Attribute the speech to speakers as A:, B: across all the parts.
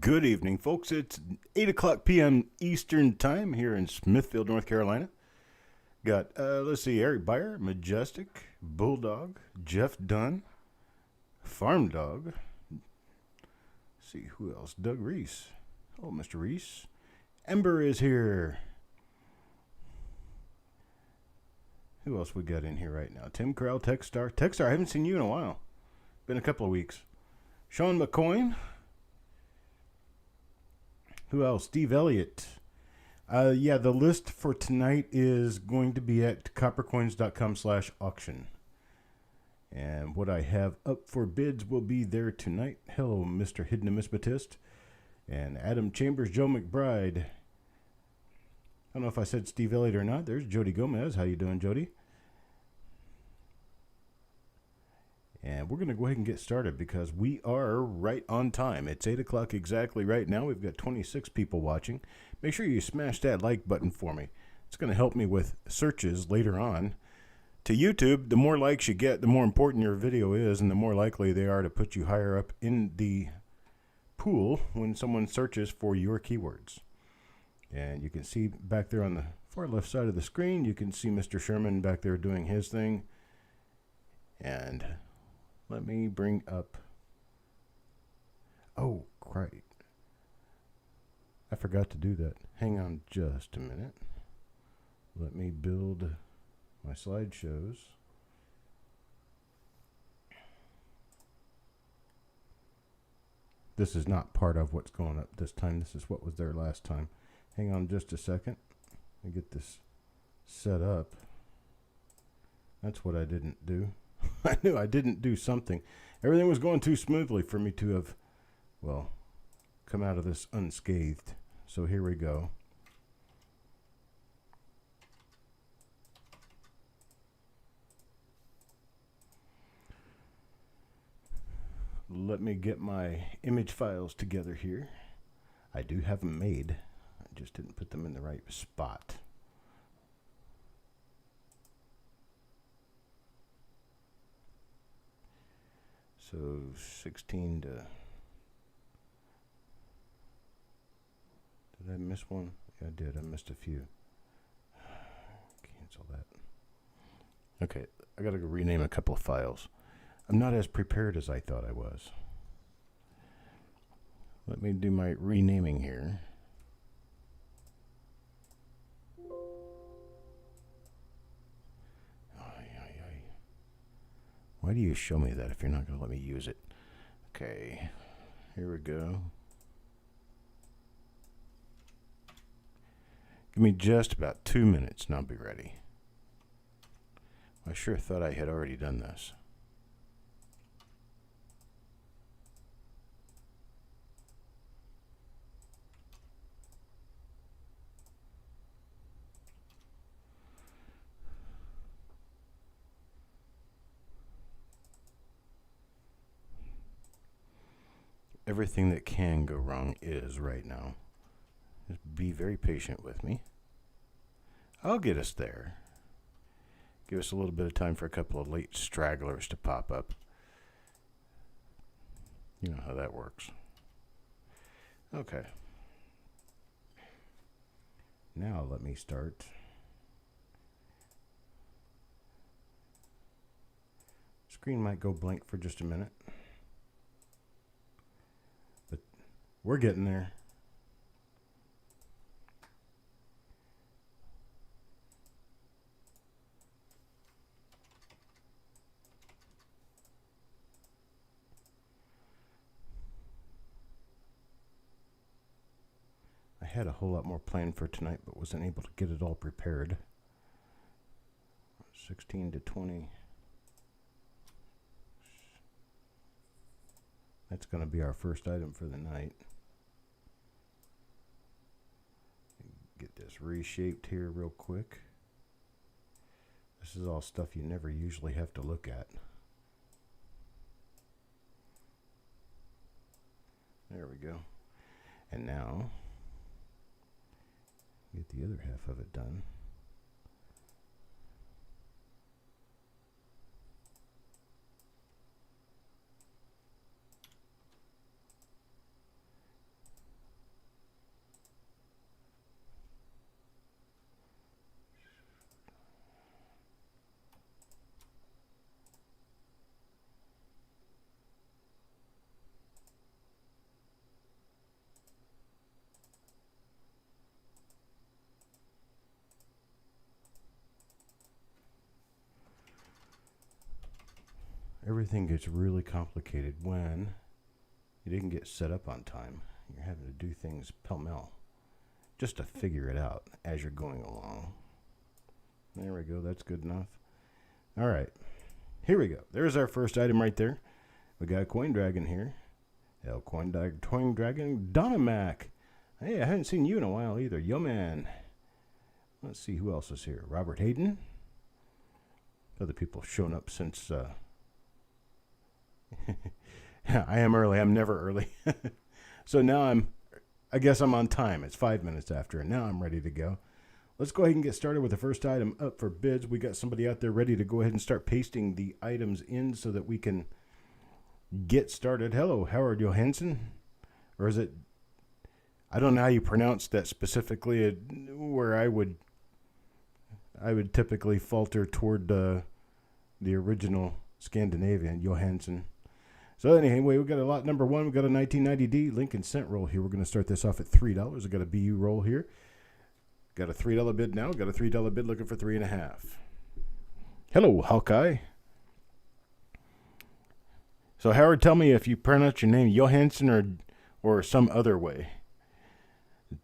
A: Good evening, folks. It's 8 o'clock p.m. Eastern Time here in Smithfield, North Carolina. Got, let's see, Eric Beyer, Majestic, Bulldog, Jeff Dunn, Farm Dog. Let's see, who else? Doug Reese. Oh, Mr. Reese. Ember is here. Who else we got in here right now? Tim Crowell, Techstar. Techstar, I haven't seen you in a while. Been a couple of weeks. Sean McCoy. Who else? Steve Elliott. Yeah, the list for tonight is going to be at coppercoins.com/auction. And what I have up for bids will be there tonight. Hello, Mr. Hidden Numismatist. And Adam Chambers, Joe McBride. I don't know if I said Steve Elliott or not. There's Jody Gomez. How you doing, Jody? And we're going to go ahead and get started because we are right on time. It's 8 o'clock exactly right now. We've got 26 people watching. Make sure you smash that like button for me. It's going to help me with searches later on. To YouTube, the more likes you get, the more important your video is, and the more likely they are to put you higher up in the pool when someone searches for your keywords. And you can see back there on the far left side of the screen, you can see Mr. Sherman back there doing his thing. And let me bring up, oh, right. I forgot to do that. Hang on just a minute. Let me build my slideshows. This is not part of what's going up this time. This is what was there last time. Hang on just a second. Let me get this set up. That's what I didn't do. I knew I didn't do something. Everything was going too smoothly for me to have, well, come out of this unscathed. So here we go. Let me get my image files together here. I do have them made. I just didn't put them in the right spot. So 16 to, did I miss one? Yeah, I did. I missed a few. Cancel that. Okay, I gotta go rename a couple of files. I'm not as prepared as I thought I was. Let me do my renaming here. Why do you show me that if you're not going to let me use it? Okay, here we go. Give me just about 2 minutes and I'll be ready. I sure thought I had already done this. Everything that can go wrong is right now. Just be very patient with me. I'll get us there. Give us a little bit of time for a couple of late stragglers to pop up. You know how that works. Okay. Now let me start. Screen might go blank for just a minute. We're getting there. I had a whole lot more planned for tonight, but wasn't able to get it all prepared. 16 to 20. That's going to be our first item for the night. Get this reshaped here real quick. This is all stuff you never usually have to look at. There we go. And now, get the other half of it done. Everything gets really complicated when you didn't get set up on time. You're having to do things pell-mell just to figure it out as you're going along. There we go. That's good enough. All right. Here we go. There's our first item right there. We got Coin Dragon here. Coin Dragon. Donna Mac. Hey, I haven't seen you in a while either. Yo, man. Let's see who else is here. Robert Hayden. Other people showing up since... I am early. I'm never early. So now I guess I'm on time. It's 5 minutes after, and now I'm ready to go. Let's go ahead and get started with the first item up for bids. We got somebody out there ready to go ahead and start pasting the items in so that we can get started. Hello, Howard Johansson. Or is it... I don't know how you pronounce that specifically, where I would typically falter toward the original Scandinavian, Johansson. So anyway, we got a lot number one. We got a 1990D Lincoln cent roll here. We're going to start this off at $3. We got a BU roll here. Got a $3 bid now. Got a $3 bid looking for 3.5. Hello, Hawkeye. So Howard, tell me if you pronounce your name Johansson or some other way.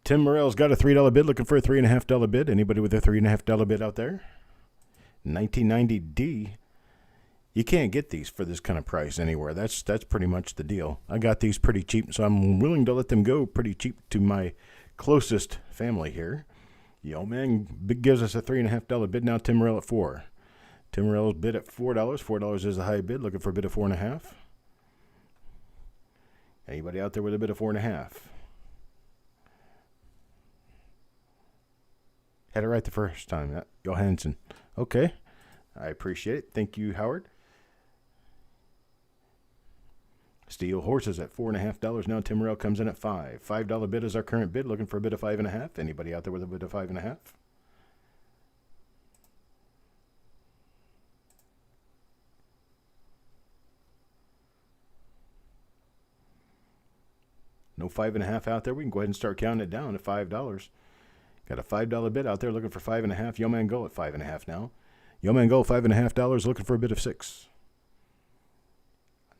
A: Tim Morell's got a $3 bid looking for a $3.5 bid. Anybody with a $3.5 bid out there? 1990D. You can't get these for this kind of price anywhere. That's pretty much the deal. I got these pretty cheap, so I'm willing to let them go pretty cheap to my closest family here. Yo, man, gives us a $3.5 bid now. Tim Morell at $4. Tim Morell's bid at $4. $4 is the high bid. Looking for a bid of 4.5. Anybody out there with a bid of 4.5? Had it right the first time. Johansson. Okay. I appreciate it. Thank you, Howard. Steel Horses at $4.5 now. Tim Morell comes in at $5. $5 bid is our current bid. Looking for a bid of 5.5. Anybody out there with a bid of 5.5? No 5.5 out there. We can go ahead and start counting it down to $5. Got a $5 bid out there looking for 5.5. Yo Man Go at 5.5 now. Yo Man Go $5.5 looking for a bid of 6.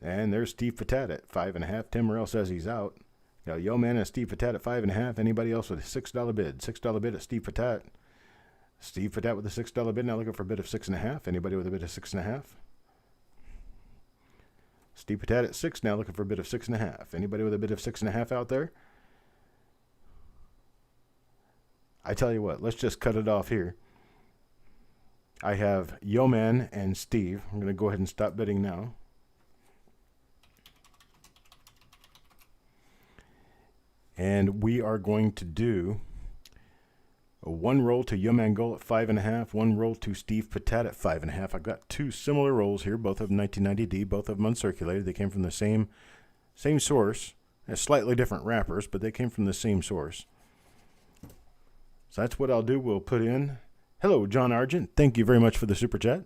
A: And there's Steve Patat at 5.5. Tim Morell says he's out. Got Yo Man and Steve Patat at 5.5. Anybody else with a $6 bid? $6 bid at Steve Patat. Steve Patat with a $6 bid now looking for a bid of 6.5. Anybody with a bid of 6.5? Steve Patat at 6 now looking for a bid of 6.5. Anybody with a bid of 6.5 out there? I tell you what, let's just cut it off here. I have Yo Man and Steve. I'm going to go ahead and stop bidding now. And we are going to do a one roll to Yo Man Go at 5.5, one roll to Steve Patat at 5.5. I've got two similar rolls here, both of them 1990D, both of them uncirculated. They came from the same source, slightly different wrappers, but they came from the same source. So that's what I'll do. We'll put in. Hello, John Argent. Thank you very much for the super chat.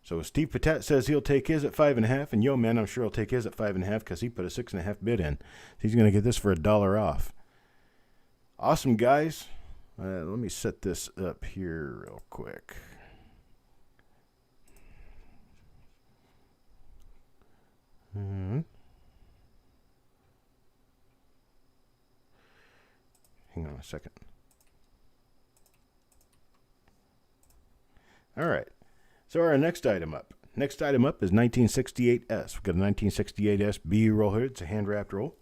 A: So Steve Patat says he'll take his at 5.5, and Yo Man, I'm sure he'll take his at 5.5 because he put a 6.5 bid in. He's going to get this for $1 off. Awesome, guys. Let me set this up here real quick. Hang on a second. All right. So our next item up. Next item up is 1968S. We've got a 1968S BU roll here. It's a hand-wrapped roll.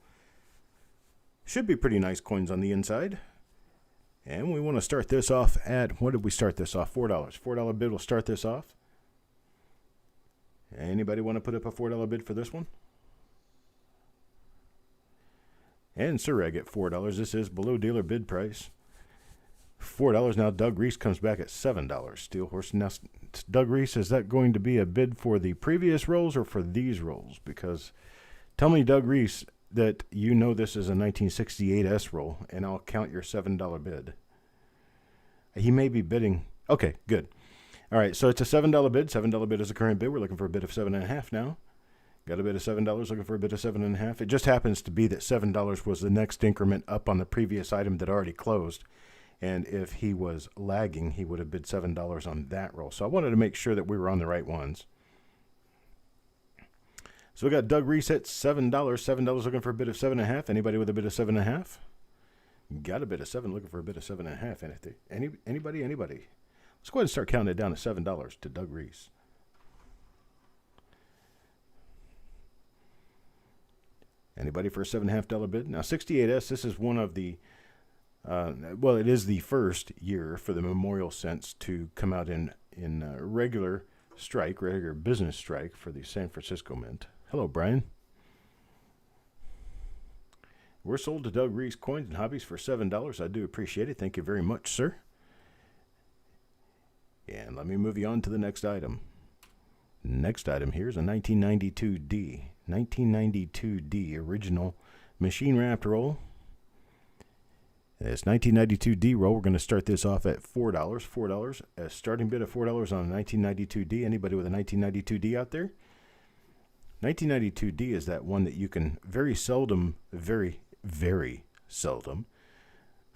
A: Should be pretty nice coins on the inside. And we want to start this off at, what did we start this off? $4. $4 bid will start this off. Anybody want to put up a $4 bid for this one? And Surreg at $4. This is below dealer bid price. $4 now. Doug Reese comes back at $7. Steel Horse. Now, Doug Reese, is that going to be a bid for the previous rolls or for these rolls? Because tell me, Doug Reese, that you know this is a 1968S roll, and I'll count your $7 bid. He may be bidding. Okay, good. All right, so it's a $7 bid. $7 bid is the current bid. We're looking for a bid of 7.5 now. Got a bid of $7, looking for a bid of 7.5. It just happens to be that $7 was the next increment up on the previous item that already closed. And if he was lagging, he would have bid $7 on that roll. So I wanted to make sure that we were on the right ones. So we got Doug Reese at $7. $7 looking for a bid of 7.5. Anybody with a bid of 7.5? Got a bid of 7 looking for a bid of 7.5. Anybody? Let's go ahead and start counting it down to $7 to Doug Reese. Anybody for a $7.5 bid? Now 68S, this is one of the, well, it is the first year for the Memorial Cents to come out in regular business strike for the San Francisco Mint. Hello, Brian. We're sold to Doug Reese Coins and Hobbies for $7. I do appreciate it. Thank you very much, sir. And let me move you on to the next item. Next item here is a 1992D. 1992D original machine wrapped roll. This 1992D roll, we're going to start this off at $4. $4. A starting bid of $4 on a 1992D. Anybody with a 1992D out there? 1992D is that one that you can very seldom, very seldom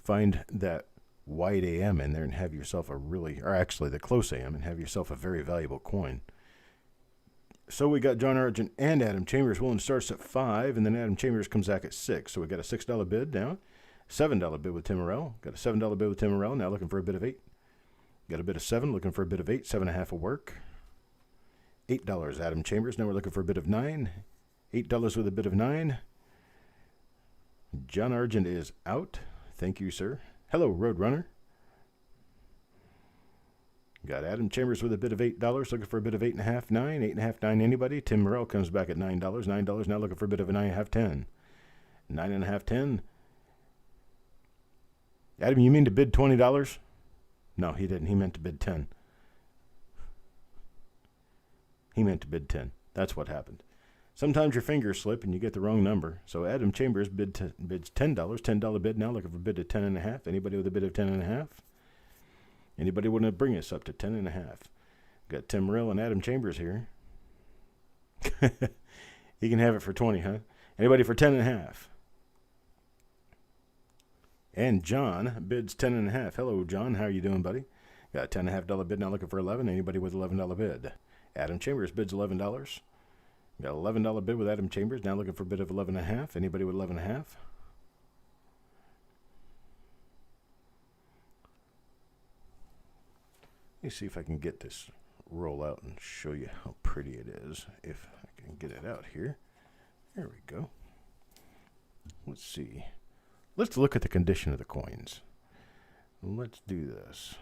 A: find that wide AM in there and have yourself a really, or actually the close AM and have yourself a very valuable coin. So we got John Argent and Adam Chambers. Willing starts at 5, and then Adam Chambers comes back at 6. So we got a $6 bid now. $7 bid with Tim Morrell. Got a $7 bid with Tim Morrell. Now looking for a bid of 8. Got a bid of 7. Looking for a bid of 8. 7.5 will work. $8 Adam Chambers. Now we're looking for a bid of 9. $8 with a bid of 9. John Argent is out. Thank you, sir. Hello, Roadrunner. Got Adam Chambers with a bid of $8, looking for a bid of 8.5, 9, 8.5, 9. Anybody? Tim Morrell comes back at $9, $9 now looking for a bid of a 9.5, 10, 9.5, 10. Adam, you mean to bid $20? No, he didn't. He meant to bid 10. He meant to bid 10. That's what happened. Sometimes your fingers slip and you get the wrong number. So Adam Chambers bids $10, $10 bid now looking for a bid of 10.5. Anybody with a bid of 10.5? Anybody want to bring us up to 10.5? Got Tim Morrell and Adam Chambers here. He can have it for 20, huh? Anybody for 10.5? And John bids 10.5. Hello, John. How are you doing, buddy? Got a $10.5 bid now looking for 11. Anybody with $11 bid? Adam Chambers bids $11. Got an $11 bid with Adam Chambers now looking for a bid of 11.5. Anybody with 11.5? Let me see if I can get this roll out and show you how pretty it is. If I can get it out here. There we go. Let's see. Let's look at the condition of the coins. Let's do this.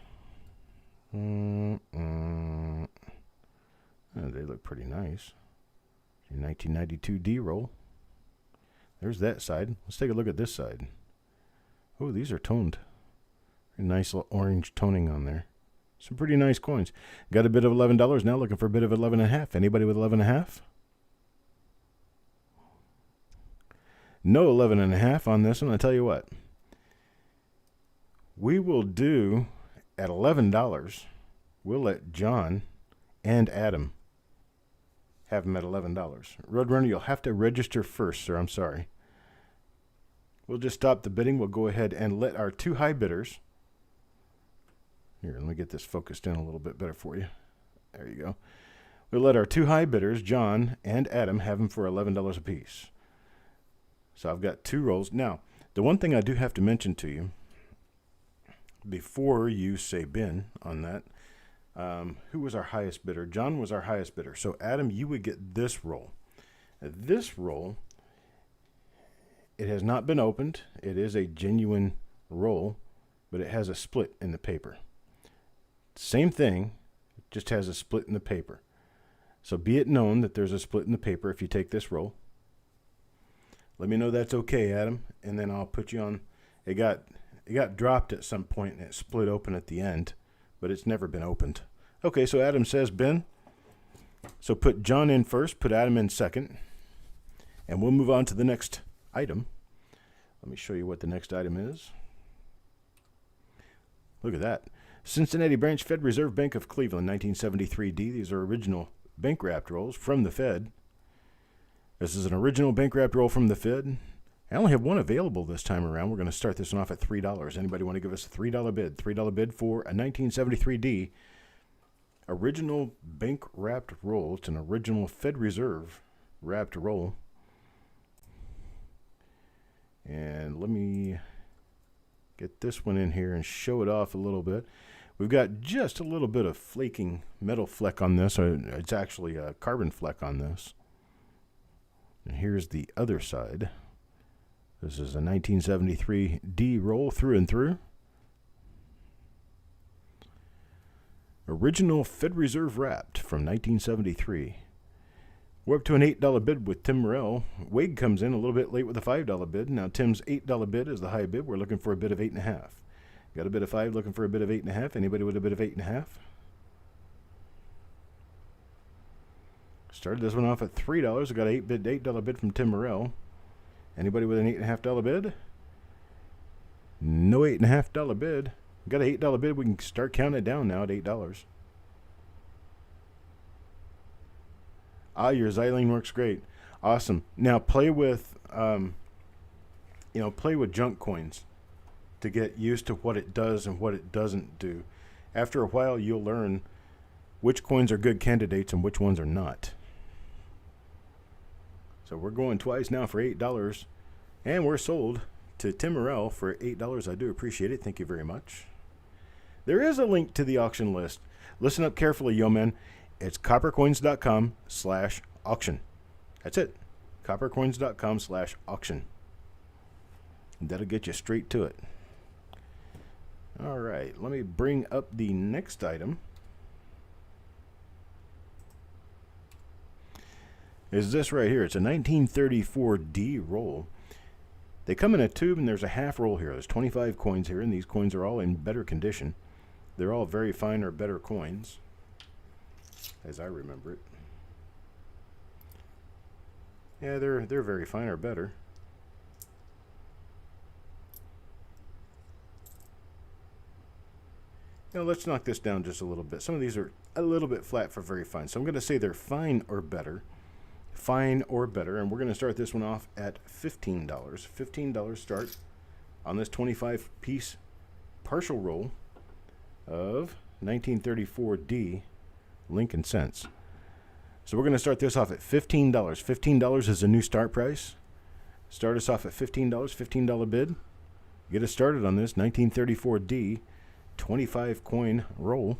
A: Oh, they look pretty nice. 1992D roll. There's that side. Let's take a look at this side. Oh, these are toned. Nice little orange toning on there. Some pretty nice coins. Got a bid of $11 now, looking for a bid of 11.5. Anybody with 11.5? No 11.5 on this one. I'll tell you what. We will do at $11. We'll let John and Adam have them at $11. Roadrunner, you'll have to register first, sir. I'm sorry. We'll just stop the bidding. We'll go ahead and let our two high bidders. Here, let me get this focused in a little bit better for you. There you go. We'll let our two high bidders, John and Adam, have them for $11 apiece. So I've got two rolls. Now, the one thing I do have to mention to you, before you say bin on that, who was our highest bidder? John was our highest bidder. So Adam, you would get this roll. This roll, it has not been opened. It is a genuine roll, but it has a split in the paper. Same thing, it just has a split in the paper. So be it known that there's a split in the paper if you take this roll. Let me know that's okay, Adam, and then I'll put you on. It got dropped at some point and it split open at the end, but it's never been opened. Okay, so Adam says bin. So put John in first, put Adam in second, and we'll move on to the next item. Let me show you what the next item is. Look at that. Cincinnati Branch Fed Reserve Bank of Cleveland, 1973D. These are original bank wrapped rolls from the Fed. This is an original bank wrapped roll from the Fed. I only have one available this time around. We're going to start this one off at $3. Anybody want to give us a $3 bid? $3 bid for a 1973D original bank wrapped roll. It's an original Fed Reserve wrapped roll. And let me get this one in here and show it off a little bit. We've got just a little bit of flaking metal fleck on this. It's actually a carbon fleck on this. And here's the other side. This is a 1973D roll through and through. Original Fed Reserve wrapped from 1973. We're up to an $8 bid with Tim Morrell. Wade comes in a little bit late with a $5 bid. Now Tim's $8 bid is the high bid. We're looking for a bid of 8.5. Got a bid of 5, looking for a bid of 8.5. Anybody with a bid of 8.5? Started this one off at $3. We got an $8 bid from Tim Morrell. Anybody with an $8.5 bid? No $8.5 bid. Got an $8 bid. We can start counting it down now at $8. Your Xylene works great. Awesome. Now play with, play with junk coins to get used to what it does and what it doesn't do. After a while, you'll learn which coins are good candidates and which ones are not. So we're going twice now for $8, and we're sold to Tim Morrell for $8. I do appreciate it. Thank you very much. There is a link to the auction list. Listen up carefully, yo men. It's coppercoins.com/auction. That's it. Coppercoins.com/auction. That'll get you straight to it. All right, let me bring up the next item. Is this right here. It's a 1934D roll. They come in a tube, and there's a half roll here. There's 25 coins here, and these coins are all in better condition. They're all very fine or better coins, as I remember it. Yeah, they're very fine or better. Now let's knock this down just a little bit. Some of these are a little bit flat for very fine, so I'm going to say they're fine or better. Fine or better, and we're going to start this one off at $15. $15 start on this 25-piece partial roll of 1934D Lincoln cents. So we're going to start this off at $15. $15 is a new start price. Start us off at $15, $15 bid. Get us started on this 1934D 25 coin roll.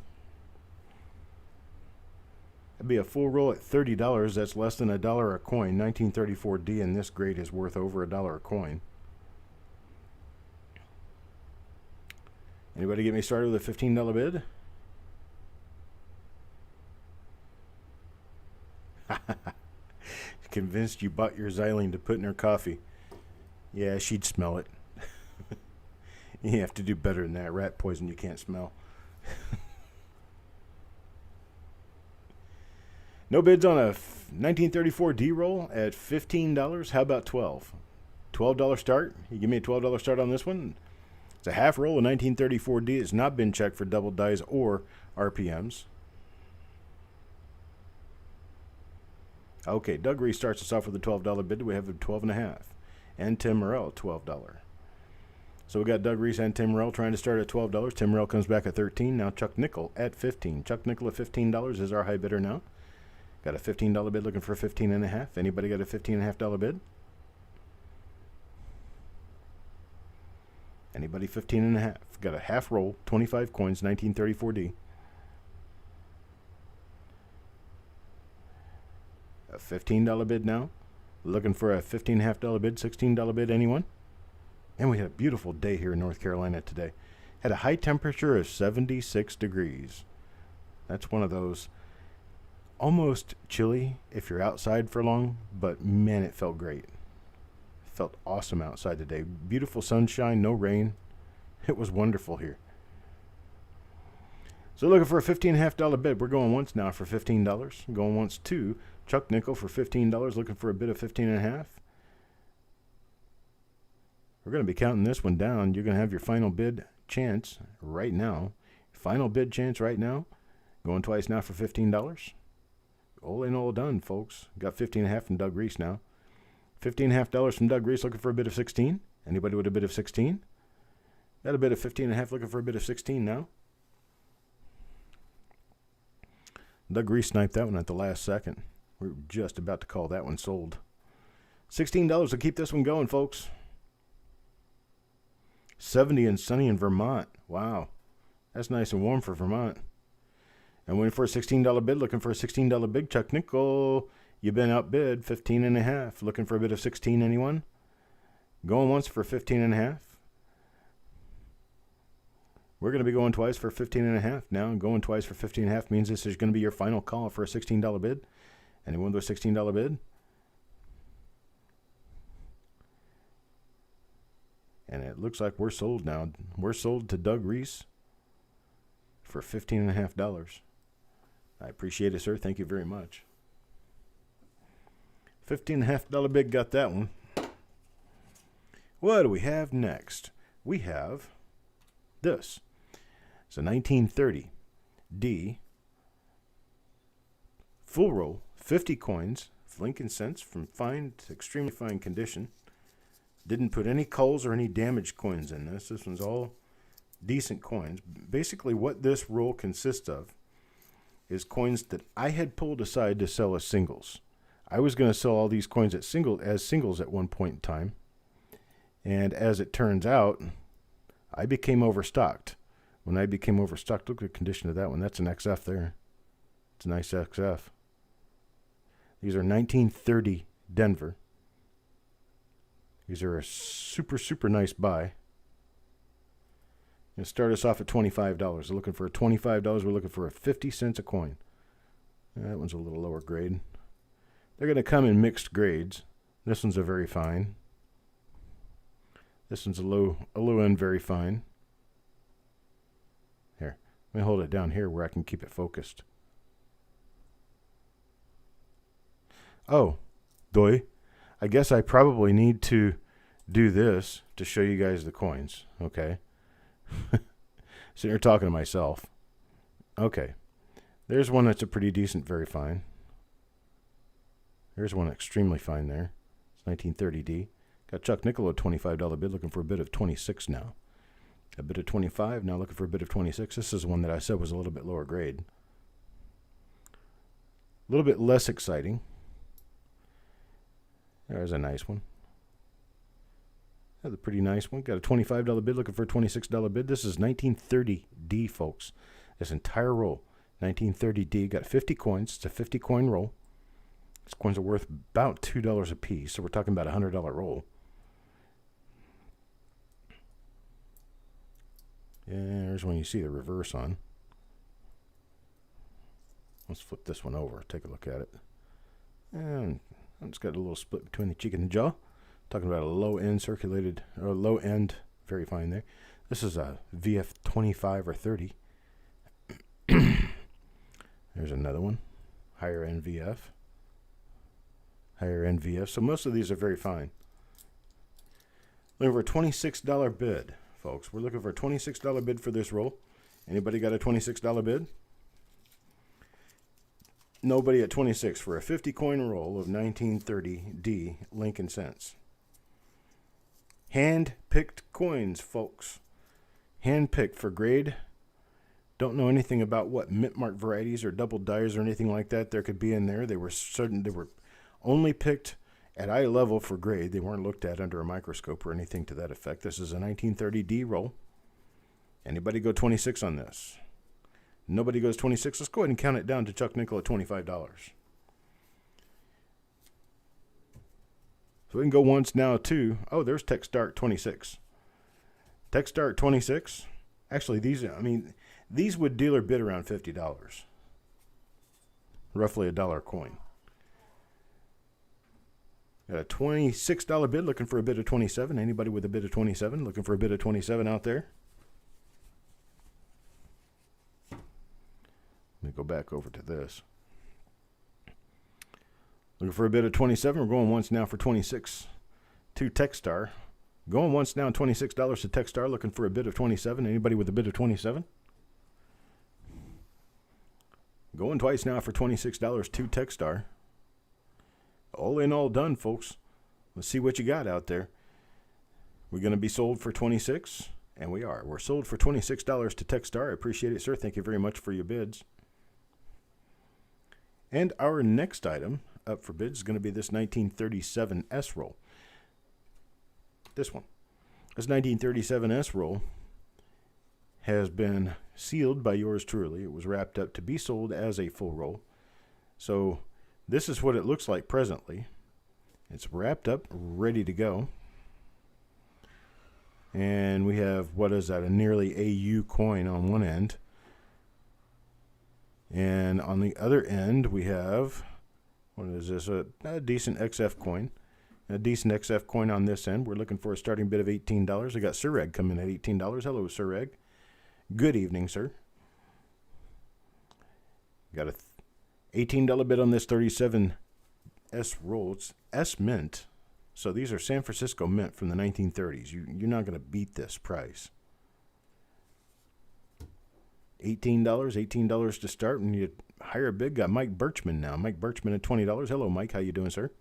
A: That'd be a full roll at $30. That's less than $1 a coin. 1934D in this grade is worth over $1 a coin. Anybody get me started with a $15 bid? Convinced you bought your Xylene to put in her coffee. Yeah, she'd smell it. You have to do better than that. Rat poison you can't smell. No bids on a 1934D roll at $15. How about $12? $12 start? You give me a $12 start on this one? It's a half roll of 1934D. It's not been checked for double dies or RPMs. Okay, Doug Reese starts us off with a $12 bid. We have a $12.5. And Tim Morrell, $12. So we got Doug Reese and Tim Morrell trying to start at $12. Tim Morrell comes back at $13. Now Chuck Nickel at $15. Chuck Nickel at $15 is our high bidder now. Got a $15 bid looking for $15.5. Anybody got a $15.5 bid? Anybody $15.5? Got a half roll, 25 coins, 1934D. A $15 bid now. Looking for a $15.5 bid, $16 bid, anyone? And we had a beautiful day here in North Carolina today. Had a high temperature of 76 degrees. That's one of those almost chilly if you're outside for long, but man, it felt great. It felt awesome outside today. Beautiful sunshine, no rain. It was wonderful here. So looking for a $15.5 bid. We're going once now for $15. Going once to Chuck Nickel for $15. Looking for a bid of $15.5. We're going to be counting this one down. You're going to have your final bid chance right now. Final bid chance right now. Going twice now for $15. All in, all done, folks. Got $15.5 from Doug Reese now. $15.50 from Doug Reese looking for a bid of 16. Anybody with a bid of 16? Got a bid of 15.5 looking for a bid of 16 now. Doug Reese sniped that one at the last second. We were just about to call that one sold. $16 to keep this one going, folks. 70 and sunny in Vermont. Wow. That's nice and warm for Vermont. And waiting for a $16 bid, looking for a $16 big Chuck Nickel. You've been outbid, 15.5. Looking for a bid of 16, anyone? Going once for 15.5. We're going to be going twice for 15.5 now. And going twice for 15.5 means this is going to be your final call for a $16 bid. Anyone with a $16 bid? And it looks like we're sold now. We're sold to Doug Reese for $15.5. I appreciate it, sir. Thank you very much. $15.5 bid, got that one. What do we have next? We have this. It's a 1930 D full roll, 50 coins, Lincoln cents from fine to extremely fine condition. Didn't put any culls or any damaged coins in this. This one's all decent coins. Basically what this roll consists of is coins that I had pulled aside to sell as singles. I was going to sell all these coins as singles at one point in time. And as it turns out, I became overstocked. When I became overstocked, look at the condition of that one. That's an XF there. It's a nice XF. These are 1930 Denver. These are a super, super nice buy. Going to start us off at $25. We're looking for a $25. We're looking for a 50 cents a coin. That one's a little lower grade. They're going to come in mixed grades. This one's a very fine. This one's a low end very fine. Here, let me hold it down here where I can keep it focused. Oh, doy. I guess I probably need to do this to show you guys the coins. Okay. Sitting here talking to myself. Okay. There's one that's a pretty decent, very fine. There's one extremely fine there. It's 1930D. Got Chuck Nickel at $25 bid, looking for a bid of 26 now. A bid of 25, now looking for a bid of 26. This is one that I said was a little bit lower grade. A little bit less exciting. There's a nice one. That's a pretty nice one. Got a $25 bid, looking for a $26 bid. This is 1930D, folks. This entire roll, 1930D. Got 50 coins. It's a 50 coin roll. These coins are worth about $2 a piece, so we're talking about a $100 roll. Yeah, there's one you see the reverse on. Let's flip this one over. Take a look at it. And it's got a little split between the cheek and the jaw. Talking about a low end circulated, or low end, very fine there. This is a VF 25 or 30. There's another one. Higher end VF. Higher end VF. So most of these are very fine. Looking for a $26 bid, folks. We're looking for a $26 bid for this roll. Anybody got a $26 bid? Nobody at 26 for a 50 coin roll of 1930D Lincoln cents. Hand-picked coins, folks. Hand-picked for grade. Don't know anything about what mint mark varieties or double dyes or anything like that there could be in there. They were only picked at eye level for grade. They weren't looked at under a microscope or anything to that effect. This is a 1930D roll. Anybody go 26 on this? Nobody goes 26. Let's go ahead and count it down to Chuck Nickel at $25. So we can go once now too. Oh, there's TechStart 26. TechStart 26. Actually, these would dealer bid around $50. Roughly $1 a coin. Got a $26 bid, looking for a bid of 27. Anybody with a bid of 27? Looking for a bid of 27 out there? Let me go back over to this. Looking for a bid of 27. We're going once now for 26 to TechStar. Going once now, $26 to TechStar. Looking for a bid of 27. Anybody with a bid of 27? Going twice now for $26 to TechStar. All in, all done, folks. Let's see what you got out there. We're going to be sold for 26, and we are. We're sold for $26 to Techstar. I appreciate it, sir. Thank you very much for your bids. And our next item up for bids is going to be this 1937 S roll. This one. This 1937 S roll has been sealed by yours truly. It was wrapped up to be sold as a full roll. So this is what it looks like presently. It's wrapped up, ready to go. And we have, what is that, a nearly AU coin on one end. And on the other end, we have, what is this, a decent XF coin. A decent XF coin on this end. We're looking for a starting bid of $18. I got Sir Reg coming at $18. Hello, Sir Reg. Good evening, sir. Got a $18 bid on this 37 S roll. It's S mint. So these are San Francisco mint from the 1930s. You're not going to beat this price. $18 to start. And you hire a bid. Got Mike Birchman now. Mike Birchman at $20. Hello, Mike. How you doing, sir?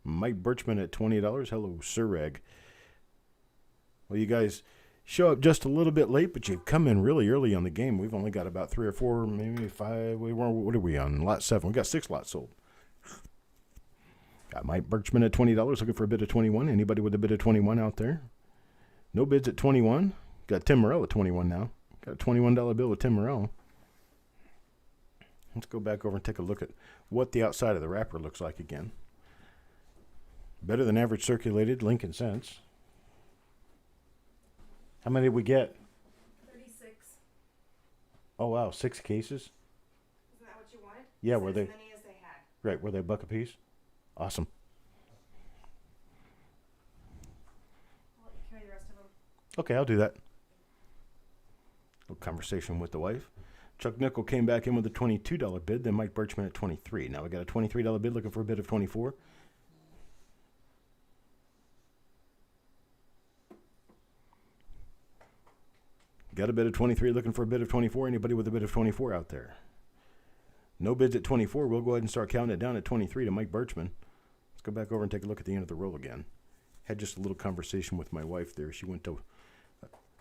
A: Mike Birchman at $20. Hello, Sir Reg. Well, you guys show up just a little bit late, but you've come in really early on the game. We've only got about 3 or 4, maybe 5. What are we on? Lot 7. We got 6 lots sold. Got Mike Birchman at $20, looking for a bid of 21. Anybody with a bid of 21 out there? No bids at 21. Got Tim Morrell at 21 now. Got a $21 bill with Tim Morrell. Let's go back over and take a look at what the outside of the wrapper looks like again. Better than average circulated, Lincoln cents. How many did we get?
B: 36.
A: Oh, wow, 6 cases?
B: Isn't that what you wanted?
A: Yeah, were they?
B: As many as they had.
A: Right, were they a buck a piece? Awesome.
B: I'll let you carry the rest of them.
A: Okay, I'll do that. Little conversation with the wife. Chuck Nickel came back in with a $22 bid, then Mike Birchman at $23. Now we got a $23 bid looking for a bid of 24. Got a bid of 23 looking for a bid of 24. Anybody with a bid of 24 out there? No bids at 24. We'll go ahead and start counting it down at 23 to Mike Birchman. Let's go back over and take a look at the end of the roll again. Had just a little conversation with my wife there. She went to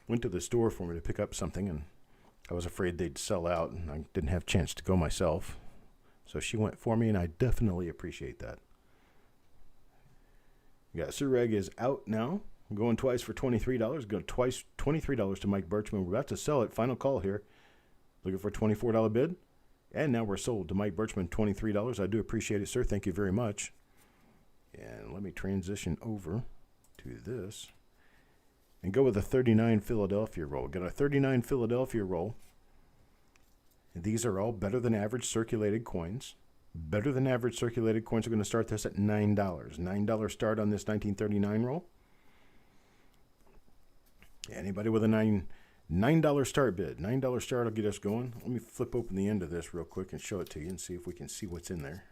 A: the store for me to pick up something, and I was afraid they'd sell out, and I didn't have a chance to go myself. So she went for me, and I definitely appreciate that. Yeah, Sir Reg is out now. I'm going twice for $23. Go twice, $23 to Mike Birchman. We're about to sell it. Final call here. Looking for a $24 bid. And now we're sold to Mike Birchman, $23. I do appreciate it, sir. Thank you very much. And let me transition over to this and go with a 39 Philadelphia roll. Got a 39 Philadelphia roll. And these are all better than average circulated coins. Better than average circulated coins are going to start this at $9. $9 start on this 1939 roll. Anybody with a $9 start bid? $9 start will get us going. Let me flip open the end of this real quick and show it to you and see if we can see what's in there.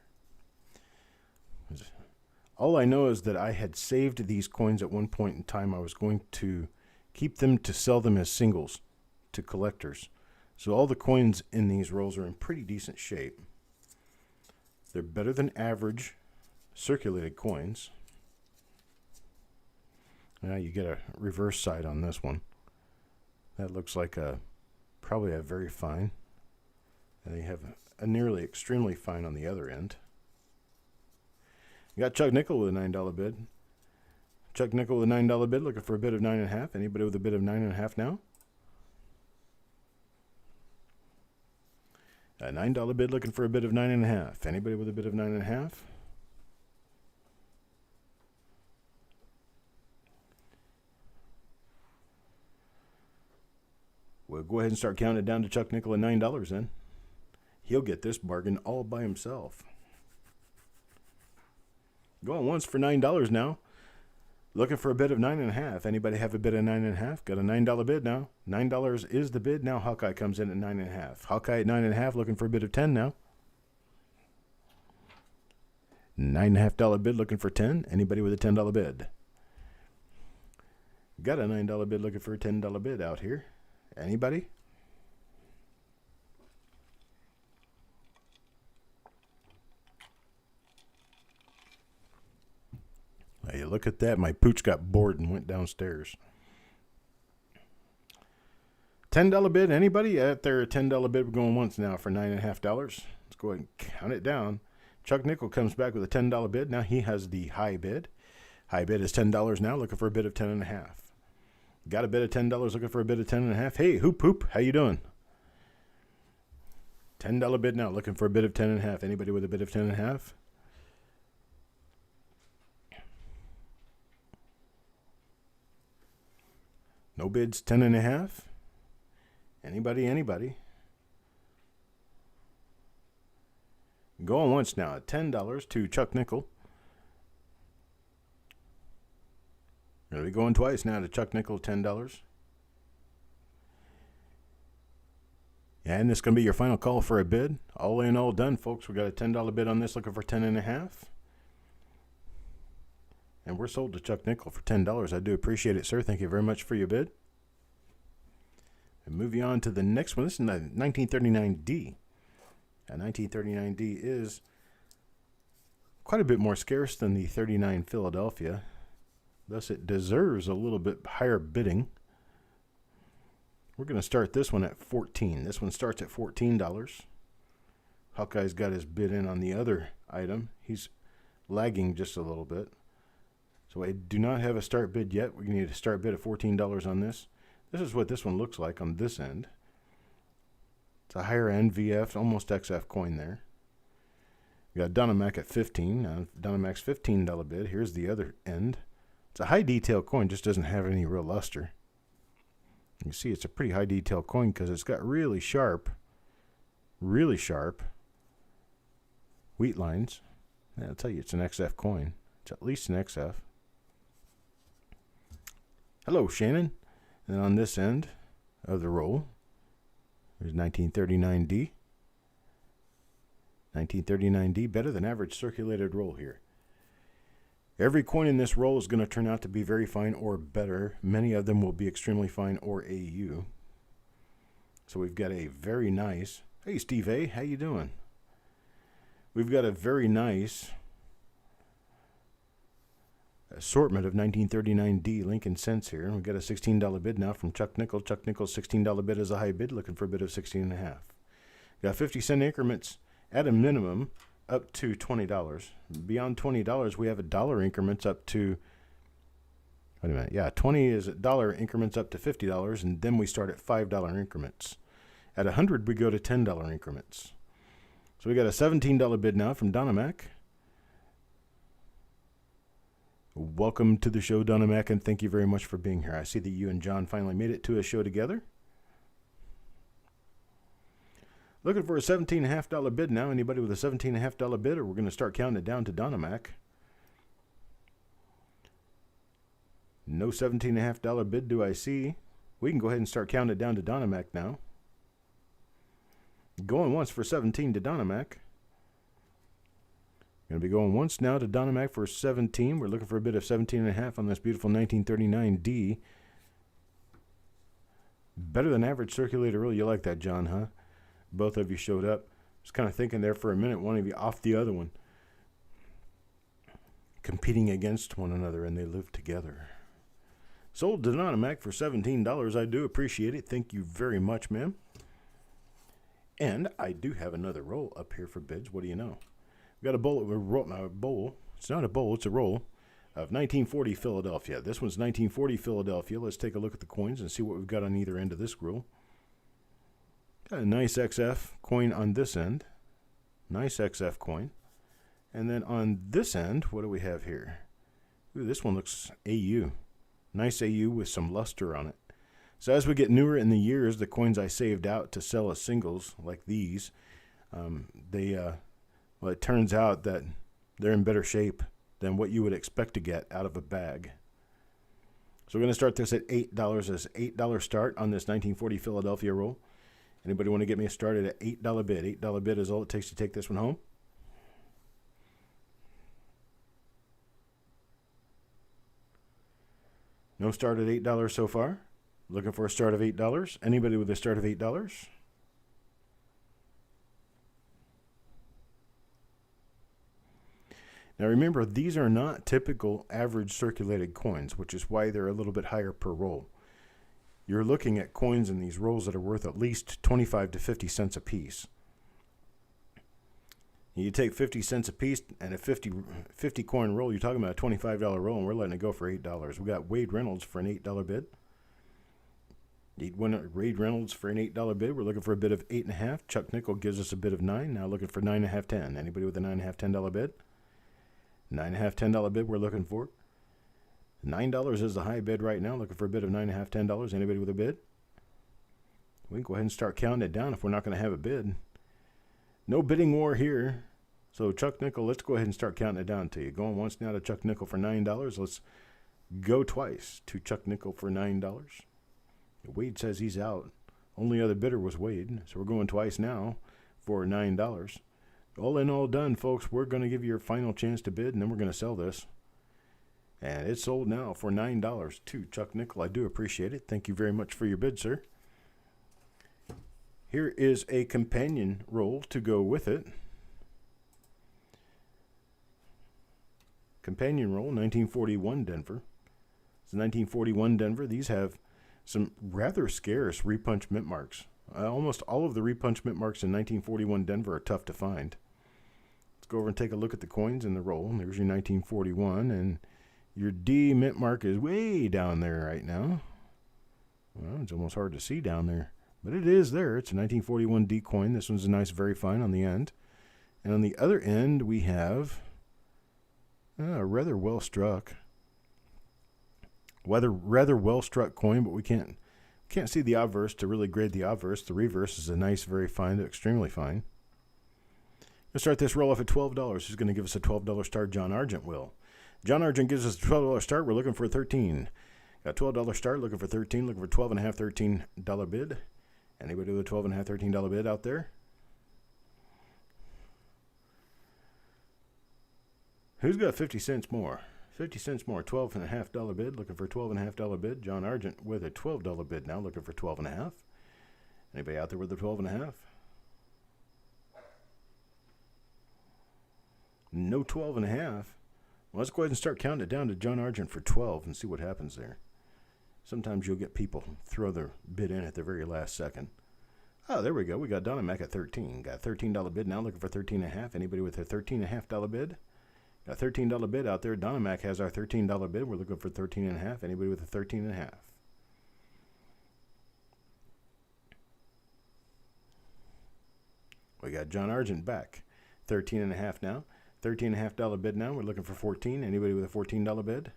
A: All I know is that I had saved these coins at one point in time. I was going to keep them to sell them as singles to collectors. So all the coins in these rolls are in pretty decent shape. They're better than average circulated coins. Now you get a reverse side on this one. That looks like probably a very fine. And you have a nearly extremely fine on the other end. You got Chuck Nickel with a $9 bid. Chuck Nickel with a $9 bid, looking for a bid of 9.5. Anybody with a bid of 9.5 now? A $9 bid, looking for a bid of 9.5. Anybody with a bid of 9.5? We'll go ahead and start counting it down to Chuck Nickel at $9 then. He'll get this bargain all by himself. Going once for $9 now. Looking for a bid of 9.5. Anybody have a bid of 9.5? Got a $9 bid now. $9 is the bid. Now Hawkeye comes in at 9.5. Hawkeye at 9.5, looking for a bid of 10 now. $9.5 bid, looking for 10. Anybody with a $10 bid? Got a $9 bid, looking for a $10 bid out here. Anybody? Hey, look at that. My pooch got bored and went downstairs. $10 bid. Anybody out there? A $10 bid. We're going once now for $9.50. Let's go ahead and count it down. Chuck Nickel comes back with a $10 bid. Now he has the high bid. High bid is $10 now, looking for a bid of $10.50. Got a bid of $10, looking for a bid of $10.50. Hey, Hoop Hoop, how you doing? $10 bid now, looking for a bid of $10.50. Anybody with a bid of $10.50? No bids, $10.50. Anybody? Going once now at $10 to Chuck Nickel. Going to be going twice now to Chuck Nickel, $10. And this is going to be your final call for a bid. All in, all done, folks. We got a $10 bid on this, looking for $10.50. And we're sold to Chuck Nickel for $10. I do appreciate it, sir. Thank you very much for your bid. And moving on to the next one. This is 1939D. And 1939D is quite a bit more scarce than the 39 Philadelphia. Thus, it deserves a little bit higher bidding. We're going to start this one at $14. This one starts at $14. Hawkeye's got his bid in on the other item. He's lagging just a little bit. So I do not have a start bid yet. We need a start bid of $14 on this. This is what this one looks like on this end. It's a higher end VF, almost XF coin there. We got Dynamac at $15. Dynamac's $15 bid. Here's the other end. It's a high detail coin, just doesn't have any real luster. You see it's a pretty high detail coin because it's got really sharp wheat lines. And I'll tell you, it's an XF coin. It's at least an XF. Hello, Shannon. And on this end of the roll, there's 1939D. 1939D, better than average circulated roll here. Every coin in this roll is going to turn out to be very fine or better. Many of them will be extremely fine or AU. So we've got a very nice... Hey, Steve A., how you doing? We've got a very nice assortment of 1939D Lincoln cents here. We've got a $16 bid now from Chuck Nickel. Chuck Nickel's $16 bid is a high bid, looking for a bid of $16.50. Got 50-cent increments at a minimum up to $20. Beyond $20, we have $1 increments up to, wait a minute, yeah, 20 is $1 increments up to $50, and then we start at $5 increments. At 100, we go to $10 increments. So we got a $17 bid now from Dynamac. Welcome to the show, Dynamac, and thank you very much for being here. I see that you and John finally made it to a show together. Looking for a $17.50 bid now. Anybody with a $17.50 bid, or we're going to start counting it down to Dynamac. No $17.50 bid do I see. We can go ahead and start counting it down to Dynamac now. Going once for 17 to Dynamac. Going to be going once now to Dynamac for 17. We're looking for a bid of 17.5 on this beautiful 1939D. Better than average circulator roll. You like that, John, huh? Both of you showed up. Just kind of thinking there for a minute, one of you off the other one. Competing against one another, and they live together. Sold to Dynamac for $17. I do appreciate it. Thank you very much, ma'am. And I do have another roll up here for bids. What do you know? We've got a bowl. It's not a bowl, it's a roll of 1940 Philadelphia. This one's 1940 Philadelphia. Let's take a look at the coins and see what we've got on either end of this roll. Got a nice XF coin on this end. Nice XF coin. And then on this end, what do we have here? Ooh, this one looks AU. Nice AU with some luster on it. So as we get newer in the years, the coins I saved out to sell as singles, like these, well, it turns out that they're in better shape than what you would expect to get out of a bag. So we're going to start this at $8 as $8 start on this 1940 Philadelphia roll. Anybody want to get me started at $8 bid? $8 bid is all it takes to take this one home. No start at $8 so far. Looking for a start of $8. Anybody with a start of $8? Now remember, these are not typical average circulated coins, which is why they're a little bit higher per roll. You're looking at coins in these rolls that are worth at least 25 to 50 cents a piece. You take 50 cents a piece and a 50 coin roll, you're talking about a $25 roll, and we're letting it go for $8. We got Wade Reynolds for an $8 bid. Wade Reynolds for an $8 bid. We're looking for a bid of 8.5. Chuck Nickel gives us a bid of 9. Now looking for 9.5, 10. Anybody with a 9.5, $10 bid? 9.5, $10 bid we're looking for. $9 is the high bid right now. Looking for a bid of 9.5, $10. Anybody with a bid? We can go ahead and start counting it down if we're not going to have a bid. No bidding war here. So Chuck Nickel, let's go ahead and start counting it down to you. Going once now to Chuck Nickel for $9. Let's go twice to Chuck Nickel for $9. Wade says he's out. Only other bidder was Wade. So we're going twice now for $9. All in, all done, folks. We're going to give you your final chance to bid, and then we're going to sell this. And it's sold now for $9 to Chuck Nickel. I do appreciate it. Thank you very much for your bid, sir. Here is a companion roll to go with it. Companion roll, 1941 Denver. It's 1941 Denver. These have some rather scarce repunch mint marks. Almost all of the repunch mint marks in 1941 Denver are tough to find. Let's go over and take a look at the coins in the roll. There's your 1941, and your D mint mark is way down there right now. Well, it's almost hard to see down there, but it is there. It's a 1941 D coin. This one's a nice, very fine on the end. And on the other end, we have a rather well-struck coin, but we can't see the obverse to really grade the obverse. The reverse is a nice, very fine, extremely fine. Let's start this roll off at $12. Who's going to give us a $12 start? John Argent will. John Argent gives us a $12 start. We're looking for a 13. Got $12 start, looking for 13, looking for 12.5, $13 bid. Anybody with a $12.5, $13 bid out there? Who's got 50 cents more? 50 cents more, $12.5 bid, looking for a $12.5 bid. John Argent with a $12 bid now, looking for 12.5. Anybody out there with a 12.5? No 12.5. Well, let's go ahead and start counting it down to John Argent for 12 and see what happens there. Sometimes you'll get people throw their bid in at the very last second. Oh, there we go. We got Donna Mac at 13. Got a $13 bid now, looking for 13.5. Anybody with a $13.5 bid? Got a $13 bid out there. Donna Mac has our $13 bid. We're looking for 13.5. Anybody with a 13.5? We got John Argent back. 13.5 now. $13.5 bid now. We're looking for 14. Anybody with a $14 bid?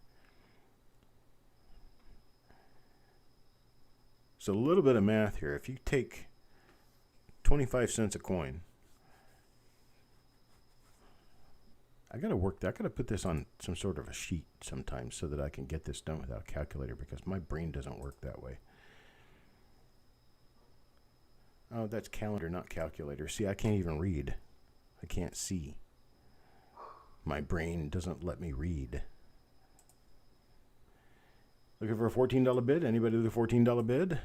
A: So a little bit of math here. If you take 25 cents a coin, I gotta put this on some sort of a sheet sometimes so that I can get this done without a calculator, because my brain doesn't work that way. Oh, that's calendar, not calculator. See, I can't even read. I can't see. My brain doesn't let me read. Looking for a $14 bid? Anybody with a $14 bid?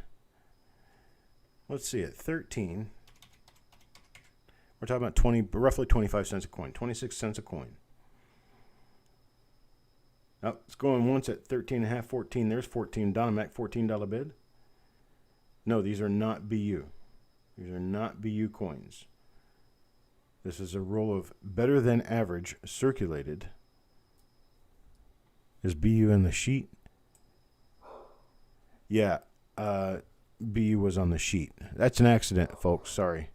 A: Let's see it. 13. We're talking about roughly 25 cents a coin. 26 cents a coin. Oh, it's going once at 13.5, 14. There's 14. Donna Mac, $14 bid. No, these are not BU. These are not BU coins. This is a roll of better than average circulated. Is BU in the sheet? Yeah, BU was on the sheet. That's an accident, folks. Sorry.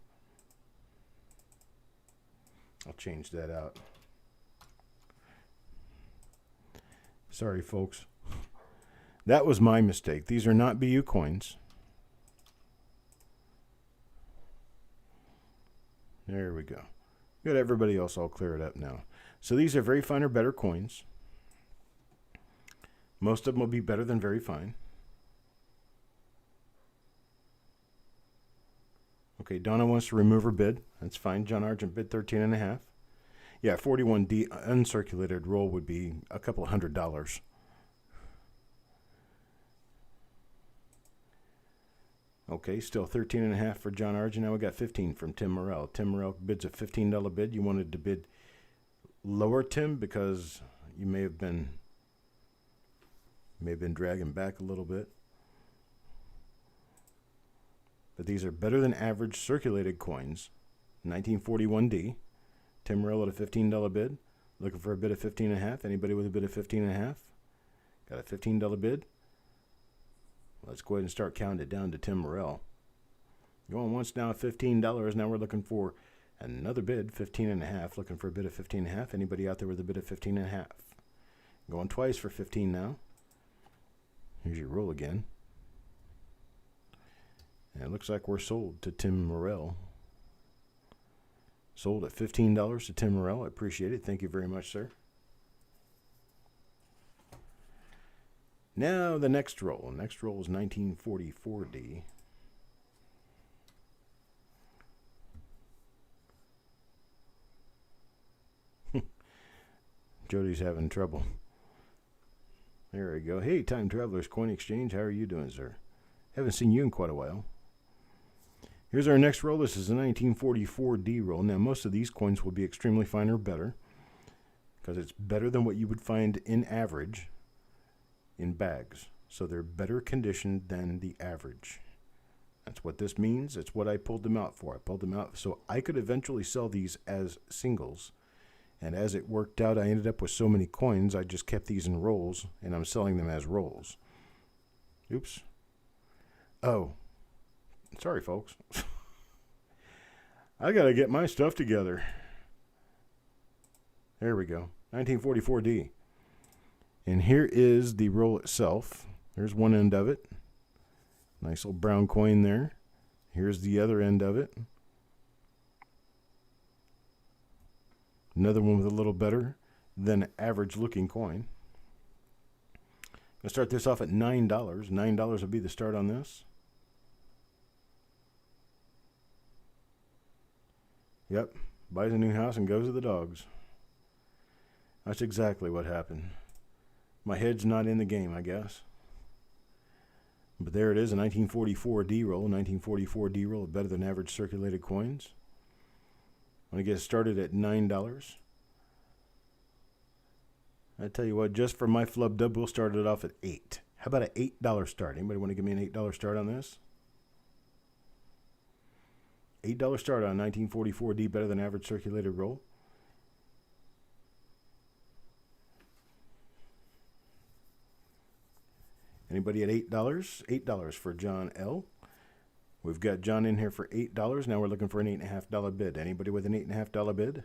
A: I'll change that out. Sorry, folks. That was my mistake. These are not BU coins. There we go. Got everybody else all cleared up now. So these are very fine or better coins. Most of them will be better than very fine. Okay, Donna wants to remove her bid. That's fine. John Argent bid 13.5. Yeah, 41D uncirculated roll would be a couple $100. Okay, still 13.5 for John Argent. Now we got 15 from Tim Morrell. Tim Morrell bids a $15 bid. You wanted to bid lower, Tim, because you may have been dragging back a little bit. But these are better than average circulated coins. 1941D. Tim Morrell at a $15 bid. Looking for a bid of 15.5. Anybody with a bid of 15.5? Got a $15 bid. Let's go ahead and start counting it down to Tim Morrell. Going once now at $15. Now we're looking for another bid, 15.5. Looking for a bid of 15.5. Anybody out there with a bid of 15.5? Going twice for 15 now. Here's your roll again. And it looks like we're sold to Tim Morrell. Sold at $15 to Tim Morrell. I appreciate it. Thank you very much, sir. Now the next roll. Next roll is 1944D. Jody's having trouble. There we go. Hey, Time Travelers Coin Exchange. How are you doing, sir? Haven't seen you in quite a while. Here's our next roll. This is a 1944D roll. Now, most of these coins will be extremely fine or better because it's better than what you would find in average in bags. So they're better conditioned than the average. That's what this means. It's what I pulled them out for. I pulled them out so I could eventually sell these as singles. And as it worked out, I ended up with so many coins, I just kept these in rolls, and I'm selling them as rolls. Oops. Oh. Sorry, folks. I got to get my stuff together. There we go. 1944D. And here is the roll itself. There's one end of it. Nice little brown coin there. Here's the other end of it. Another one with a little better than average looking coin. Let's start this off at $9. $9 will be the start on this. Yep, buys a new house and goes to the dogs. That's exactly what happened. My head's not in the game, I guess. But there it is, a 1944D roll. 1944D roll, better than average circulated coins. I'm going to get started at $9. I tell you what, just for my flub dub, we'll start it off at $8. How about an $8 start? Anybody want to give me an $8 start on this? $8 start on 1944D, better than average circulated roll. Anybody at $8? $8 for John L. We've got John in here for $8. Now we're looking for an $8.5 bid. Anybody with an $8.5 bid?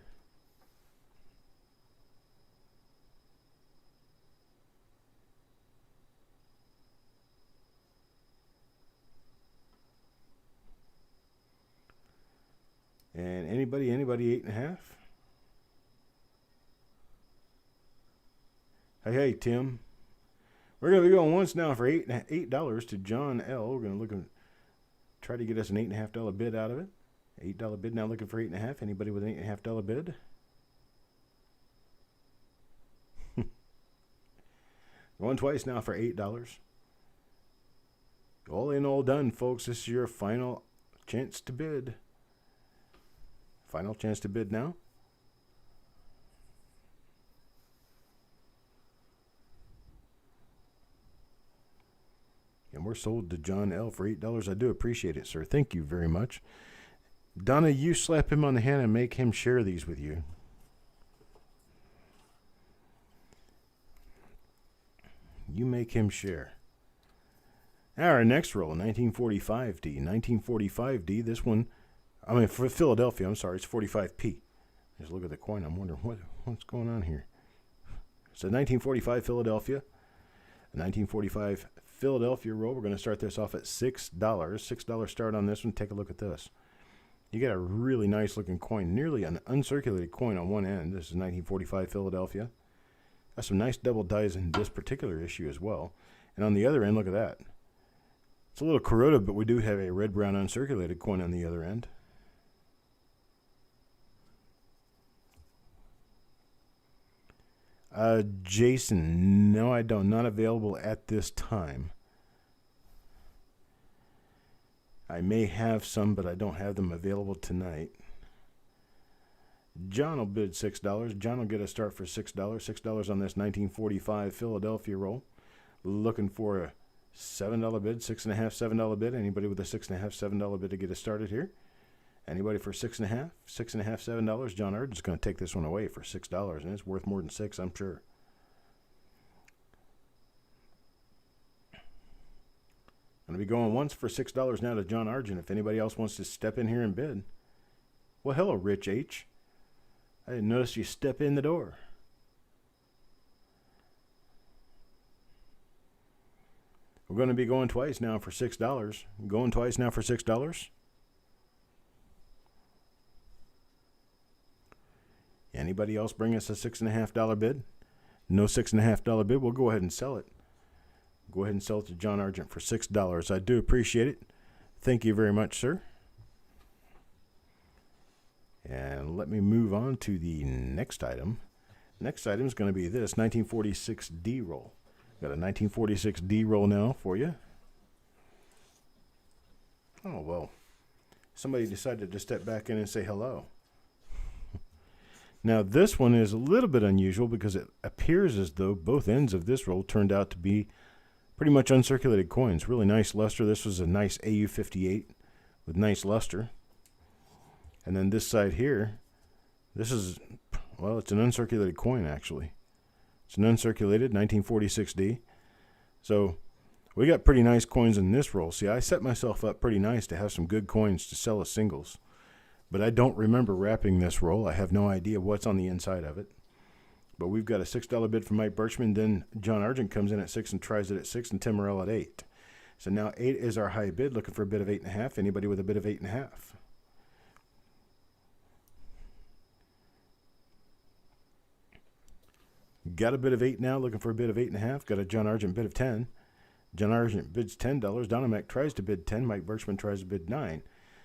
A: And anybody 8.5? Hey, Tim. We're going to be going once now for $8 to John L. We're going to look at try to get us an $8.5 bid out of it. $8 bid now looking for $8.5. Anybody with an $8.5 bid? Going twice now for $8. All in, all done, folks. This is your final chance to bid. Final chance to bid now. And we're sold to John L. for $8. I do appreciate it, sir. Thank you very much. Donna, you slap him on the hand and make him share these with you. You make him share. Our next roll, 1945D. 1945D, this one, I mean, for Philadelphia, I'm sorry, it's 45P. Just look at the coin. I'm wondering what's going on here. So 1945 Philadelphia. 1945 Philadelphia roll. We're going to start this off at $6. $6 start on this one. Take a look at this. You got a really nice looking coin, nearly an uncirculated coin on one end. This is 1945 Philadelphia. Got some nice double dies in this particular issue as well. And on the other end, look at that. It's a little corroded, but we do have a red-brown uncirculated coin on the other end. Jason, no, I don't. Not available at this time. I may have some, but I don't have them available tonight. John will bid $6. John will get a start for $6. $6 on this 1945 Philadelphia roll. Looking for a $7 bid, $6.5, $7 bid. Anybody with a $6.5, $7 bid to get us started here? Anybody for $6.5, $6.5, $7? John Argent's going to take this one away for $6, and it's worth more than $6, I'm sure. Going to be going once for $6 now to John Argent. If anybody else wants to step in here and bid. Well, hello, Rich H. I didn't notice you step in the door. We're going to be going twice now for $6. Going twice now for $6. Anybody else bring us a $6.5 bid? No $6.5 bid. We'll go ahead and sell it. Go ahead and sell it to John Argent for $6. I do appreciate it. Thank you very much, sir. And let me move on to the next item. Next item is going to be this 1946 D roll. Got a 1946 D roll now for you. Oh, well. Somebody decided to step back in and say hello. Now, this one is a little bit unusual because it appears as though both ends of this roll turned out to be pretty much uncirculated coins. Really nice luster. This was a nice AU58 with nice luster. And then this side here, this is, well, it's an uncirculated coin, actually. It's an uncirculated 1946D. So we got pretty nice coins in this roll. See, I set myself up pretty nice to have some good coins to sell as singles. But I don't remember wrapping this roll. I have no idea what's on the inside of it. But we've got a $6 bid from Mike Birchman. Then John Argent comes in at 6 and tries it at 6, and Tim Morrell at 8. So now 8 is our high bid, looking for a bid of 8.5. Anybody with a bid of 8.5? Got a bid of 8 now, looking for a bid of 8.5. Got a John Argent bid of 10. John Argent bids $10. Donna Mac tries to bid 10. Mike Birchman tries to bid 9.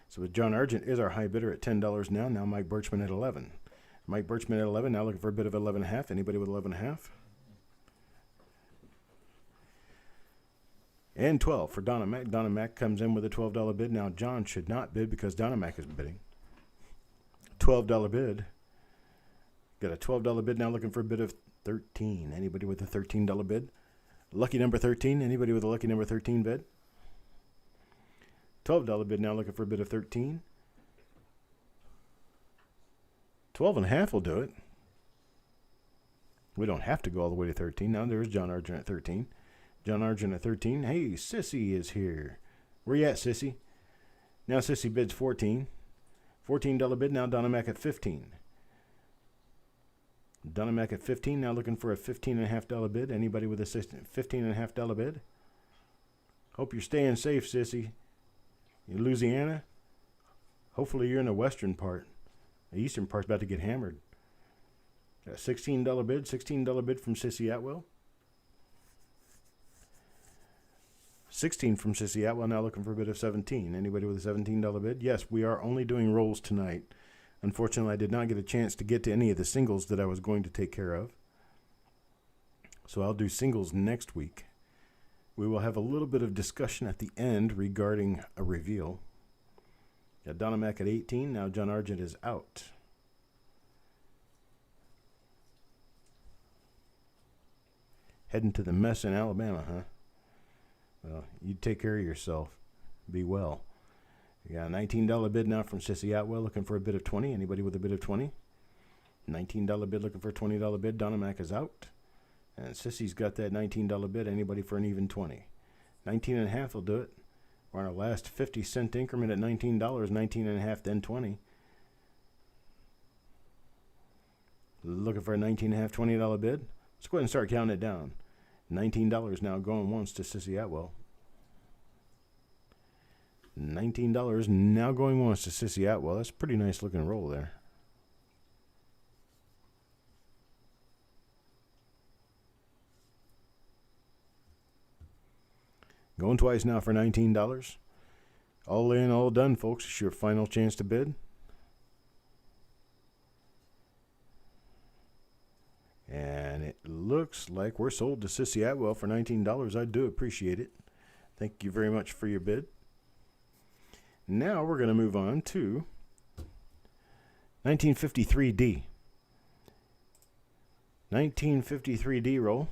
A: So with John Argent is our high bidder at $10 now. Now Mike Birchman at 11. Mike Birchman at 11. Now looking for a bid of 11.5. Anybody with 11.5? And 12 for Donna Mac. Donna Mac comes in with a $12 bid. Now John should not bid because Donna Mac is bidding. $12 bid. Got a $12 bid now, looking for a bid of 13. Anybody with a $13 bid? Lucky number 13. Anybody with a lucky number 13 bid? $12 bid now, looking for a bid of 13. 12.5 will do it. We don't have to go all the way to 13. Now there's John Argent at 13. John Argent at 13. Hey, Sissy is here. Where you at, Sissy? Now Sissy bids 14. $14 bid. Now Donna Mac at 15. Donna Mac at 15. Now looking for a $15.5 bid. Anybody with a $15.5 bid? Hope you're staying safe, Sissy. In Louisiana? Hopefully you're in the western part. The eastern part's about to get hammered. A $16 bid. $16 bid from Sissy Atwell. 16 from Sissy Atwell. Now looking for a bid of 17. Anybody with a $17 bid? Yes, we are only doing rolls tonight. Unfortunately, I did not get a chance to get to any of the singles that I was going to take care of. So I'll do singles next week. We will have a little bit of discussion at the end regarding a reveal. Got Donna Mac at 18. Now John Argent is out. Heading to the mess in Alabama, huh? Well, you take care of yourself. Be well. You got a $19 bid now from Sissy Atwell, looking for a bid of 20. Anybody with a bid of 20? $19 bid, looking for a $20 bid. Donna Mac is out. And Sissy's got that $19 bid. Anybody for an even 20? 19.5 will do it. We're on our last 50-cent increment at $19. 19.5, then 20. Looking for a $19.5, $20 bid. Let's go ahead and start counting it down. $19 now going once to Sissy Atwell. $19 now going once to Sissy Atwell. That's a pretty nice looking roll there. Going twice now for $19. All in, all done, folks. It's your final chance to bid. And it looks like we're sold to Sissy Atwell for $19. I do appreciate it. Thank you very much for your bid. Now we're going to move on to 1953D. 1953D roll.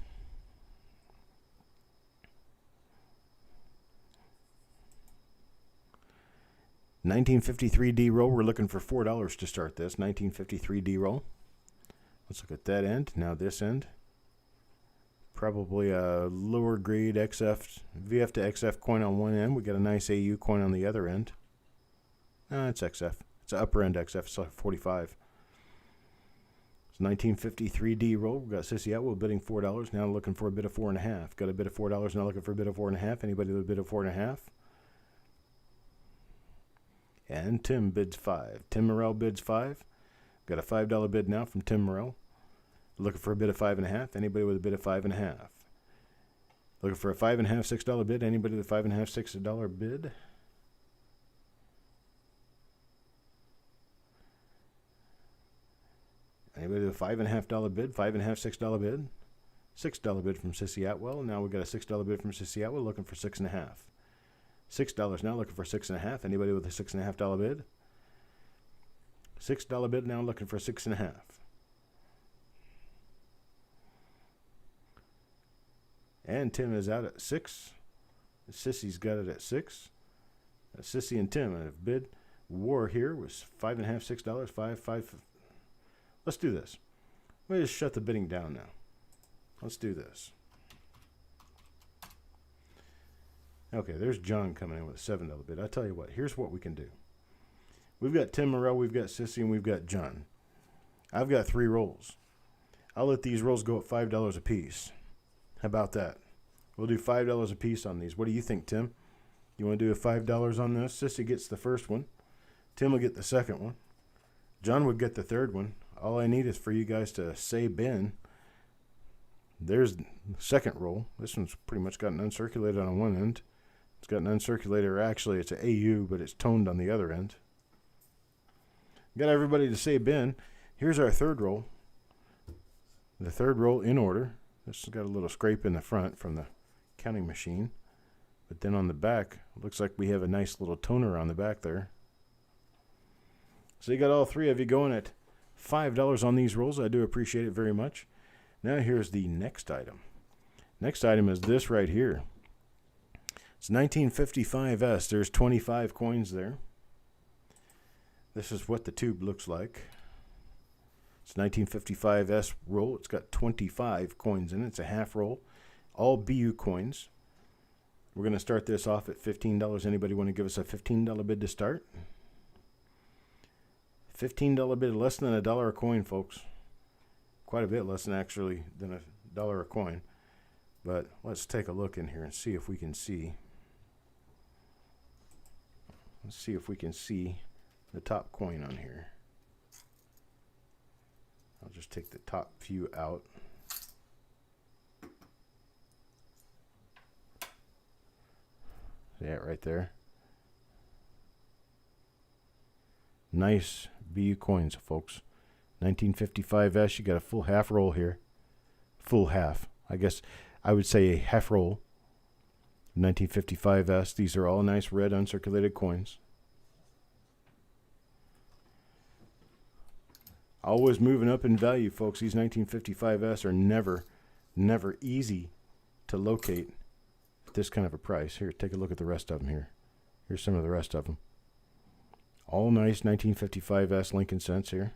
A: $1953D roll. We're looking for $4 to start this. 1953D roll. Let's look at that end. Now this end. Probably a lower grade XF, VF to XF coin on one end. We got a nice AU coin on the other end. It's XF. It's an upper end XF. It's like 45. It's 1953D roll. We've got Sissy Atwell bidding $4. Now looking for a bid of 4.5. Got a bid of $4. Now looking for a bid of 4.5. Anybody with a bid of 4.5? And Tim bids 5. Tim Morrell bids 5. Got a $5 bid now from Tim Morrell. Looking for a bid of 5.5. Anybody with a bid of 5.5? Looking for a $5.5, $6 bid. Anybody with a $5.5, $6 bid? Anybody with a $5.5 bid? $5.5, $6 bid? $6 bid from Sissy Atwell. Now we got a $6 bid from Sissy Atwell. Looking for 6.5. $6 now looking for 6.5. Anybody with a $6.5 bid? $6 bid now looking for 6.5. And Tim is out at 6. Sissy's got it at 6. Sissy and Tim have bid. War here was $5.5, $6, 5. Let's do this. Let me just shut the bidding down now. Let's do this. Okay, there's John coming in with a $7 bid. I'll tell you what, here's what we can do. We've got Tim Morrell, we've got Sissy, and we've got John. I've got 3 rolls. I'll let these rolls go at $5 a piece. How about that? We'll do $5 a piece on these. What do you think, Tim? You want to do a $5 on this? Sissy gets the first one. Tim will get the second one. John would get the third one. All I need is for you guys to say bin. There's the second roll. This one's pretty much got an uncirculated on one end. It's got an uncirculated, or actually it's an AU, but it's toned on the other end. Got everybody to say bin. Here's our third roll. The third roll in order. This has got a little scrape in the front from the counting machine. But then on the back, looks like we have a nice little toner on the back there. So you got all 3 of you going at $5 on these rolls. I do appreciate it very much. Now here's the next item. Next item is this right here. It's 1955S. There's 25 coins there. This is what the tube looks like. It's 1955S roll. It's got 25 coins in it. It's a half roll. All BU coins. We're going to start this off at $15. Anybody want to give us a $15 bid to start? $15 bid, less than $1 a coin, folks. Quite a bit less than actually than $1 a coin. But let's take a look in here and see if we can see. Let's see if we can see the top coin on here. I'll just take the top few out. See that right there? Nice BU coins, folks. 1955S, you got a full half roll here. Full half. I guess I would say a half roll. 1955S. These are all nice red uncirculated coins. Always moving up in value, folks. These 1955S are never easy to locate at this kind of a price. Here, take a look at the rest of them here. Here's some of the rest of them. All nice 1955S Lincoln cents here.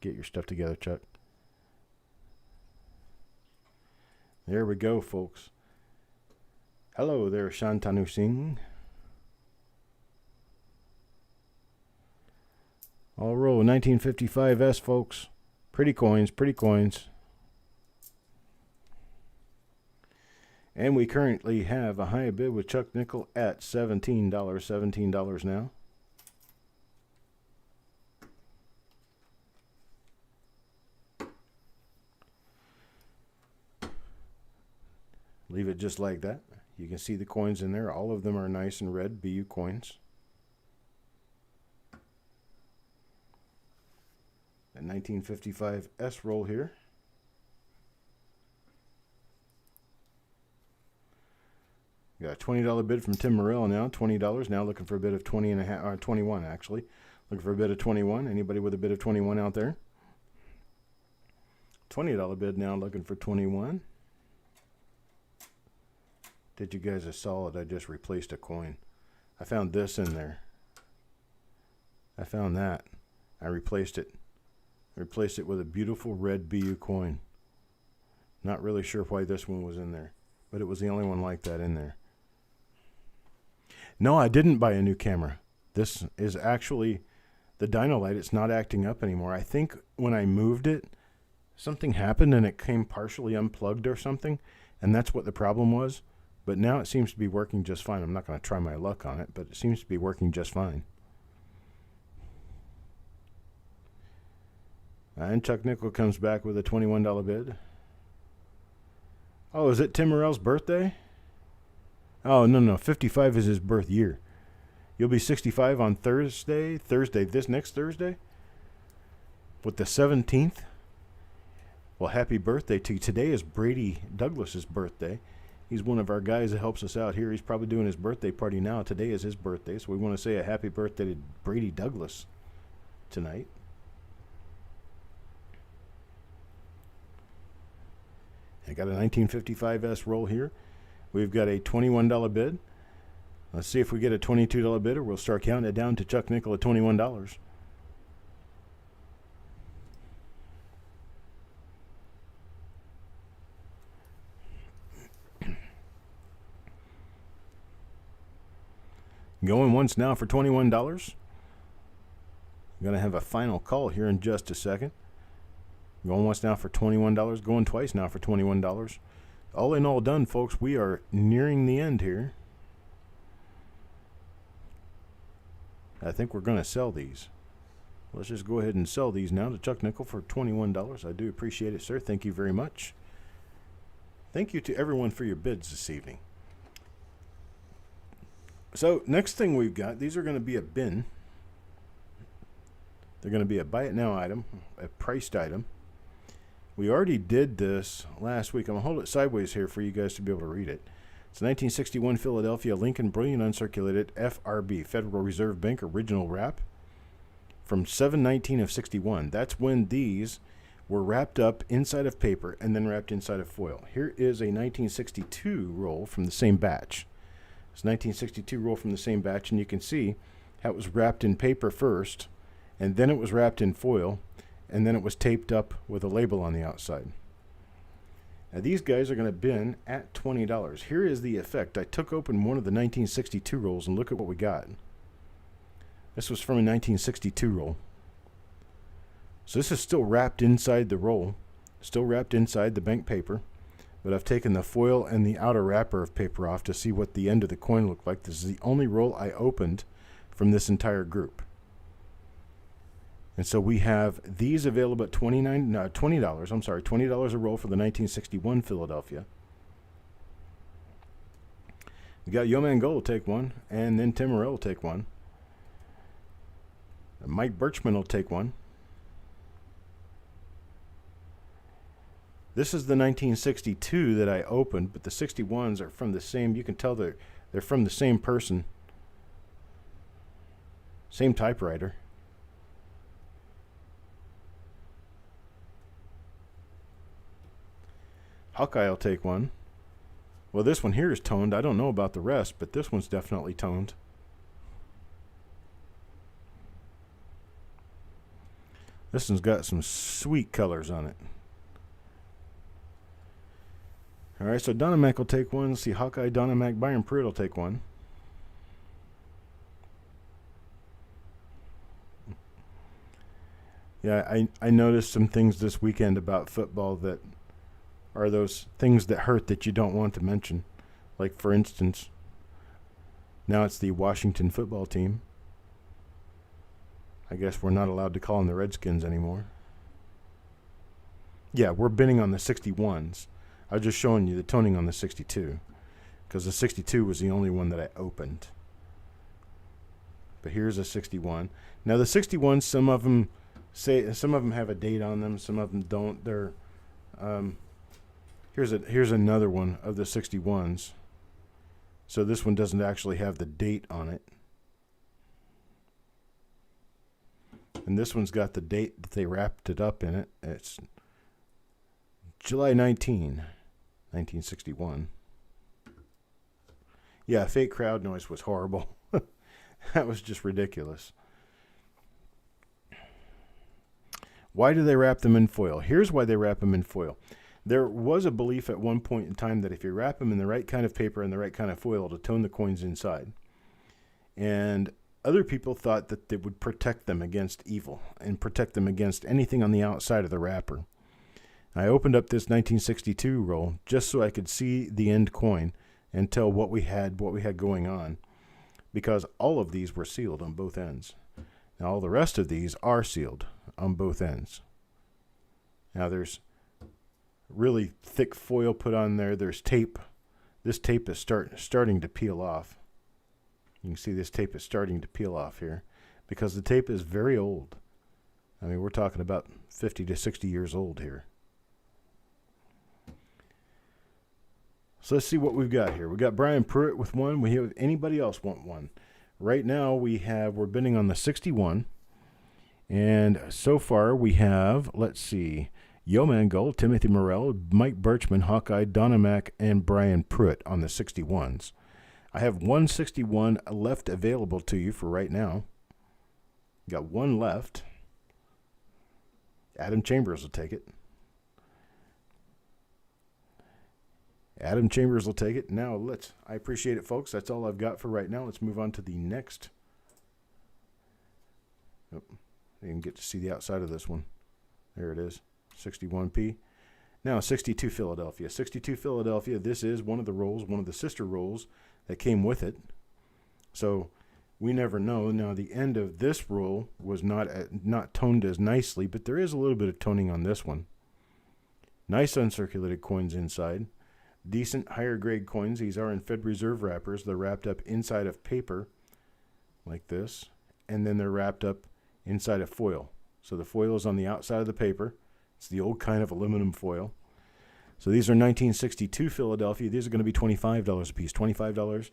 A: Get your stuff together, Chuck. There we go, folks. Hello there, Shantanu Singh. All roll 1955S, folks. Pretty coins, pretty coins. And we currently have a high bid with Chuck Nickel at $17. $17 now. Leave it just like that. You can see the coins in there. All of them are nice and red BU coins. The 1955S roll here. Got a $20 bid from Tim Morrell now, $20. Now looking for a bid of 20 and a half, or 21 actually. Looking for a bid of 21. Anybody with a bid of 21 out there? $20 bid now, looking for 21. Did you guys a solid? I just replaced a coin. I found this in there. I found that. I replaced it. I replaced it with a beautiful red BU coin. Not really sure why this one was in there, but it was the only one like that in there. No, I didn't buy a new camera. This is actually the Dynolight. It's not acting up anymore. I think when I moved it, something happened and it came partially unplugged or something, and that's what the problem was. But now it seems to be working just fine. I'm not going to try my luck on it, but it seems to be working just fine. And Chuck Nickel comes back with a $21 bid. Oh, is it Tim Morrell's birthday? Oh, no. 55 is his birth year. You'll be 65 on Thursday, this next Thursday? With the 17th? Well, happy birthday to you. Today is Brady Douglas's birthday. He's one of our guys that helps us out here. He's probably doing his birthday party now. Today is his birthday, so we want to say a happy birthday to Brady Douglas tonight. I got a 1955S roll here. We've got a $21 bid. Let's see if we get a $22 bid, or we'll start counting it down to Chuck Nickel at $21. Going once now for $21. I'm going to have a final call here in just a second. Going once now for $21. Going twice now for $21. All in all done, folks. We are nearing the end here. I think we're going to sell these. Let's just go ahead and sell these now to Chuck Nickel for $21. I do appreciate it, sir. Thank you very much. Thank you to everyone for your bids this evening. So next thing we've got, these are going to be a bin. They're going to be a buy it now item, a priced item. We already did this last week. I'm going to hold it sideways here for you guys to be able to read it. It's 1961 Philadelphia Lincoln Brilliant Uncirculated FRB, Federal Reserve Bank original wrap from 7/19 of 61. That's when these were wrapped up inside of paper and then wrapped inside of foil. Here is a 1962 roll from the same batch. It's 1962 roll from the same batch, and you can see how it was wrapped in paper first, and then it was wrapped in foil, and then it was taped up with a label on the outside. Now these guys are going to bin at $20. Here is the effect. I took open one of the 1962 rolls, and look at what we got. This was from a 1962 roll. So this is still wrapped inside the roll, still wrapped inside the bank paper. But I've taken the foil and the outer wrapper of paper off to see what the end of the coin looked like. This is the only roll I opened from this entire group. And so we have these available at $20. I'm sorry, $20 a roll for the 1961 Philadelphia. We got Yo Man Go will take one, and then Tim Morrell will take one. And Mike Birchman will take one. This is the 1962 that I opened, but the 61s are from the same. You can tell they're from the same person, same typewriter. Hawkeye will take one. Well, this one here is toned. I don't know about the rest, but this one's definitely toned. This one's got some sweet colors on it. All right, so Donna Mac will take one. Let's see, Hawkeye, Donna Mac, Byron Pruitt will take one. Yeah, I noticed some things this weekend about football that are those things that hurt that you don't want to mention. Like, for instance, now it's the Washington football team. I guess we're not allowed to call them the Redskins anymore. Yeah, we're binning on the 61s. I was just showing you the toning on the 62, because the 62 was the only one that I opened. But here's a 61. Now the 61s, some of them have a date on them, some of them don't. They're here's another one of the 61s. So this one doesn't actually have the date on it. And this one's got the date that they wrapped it up in it. It's July 19, 1961. Yeah, fake crowd noise was horrible. That was just ridiculous. Why do they wrap them in foil? Here's why they wrap them in foil. There was a belief at one point in time that if you wrap them in the right kind of paper and the right kind of foil, it'll tone the coins inside. And other people thought that it would protect them against evil and protect them against anything on the outside of the wrapper. I opened up this 1962 roll just so I could see the end coin and tell what we had going on, because all of these were sealed on both ends. Now all the rest of these are sealed on both ends. Now there's really thick foil put on there. There's tape. This tape is starting to peel off. You can see this tape is starting to peel off here because the tape is very old. I mean, we're talking about 50 to 60 years old here. So let's see what we've got here. We got Brian Pruitt with one. We have anybody else want one? Right now we're bidding on the 61. And so far we have, let's see, Yo Mangold, Timothy Morell, Mike Birchman, Hawkeye, Donna Mack, and Brian Pruitt on the 61s. I have 161 left available to you for right now. Got one left. Adam Chambers will take it. Adam Chambers will take it. Now I appreciate it, folks. That's all I've got for right now. Let's move on to the next. Oh, you can get to see the outside of this one. There it is. 61p. Now 62 Philadelphia. 62 Philadelphia. This is one of the rolls, one of the sister rolls that came with it. So we never know. Now the end of this roll was not toned as nicely, but there is a little bit of toning on this one. Nice uncirculated coins inside. Decent higher grade coins. These are in Fed Reserve wrappers. They're wrapped up inside of paper like this, and then they're wrapped up inside of foil. So the foil is on the outside of the paper. It's the old kind of aluminum foil. So these are 1962 Philadelphia. These are going to be $25 a piece. $25,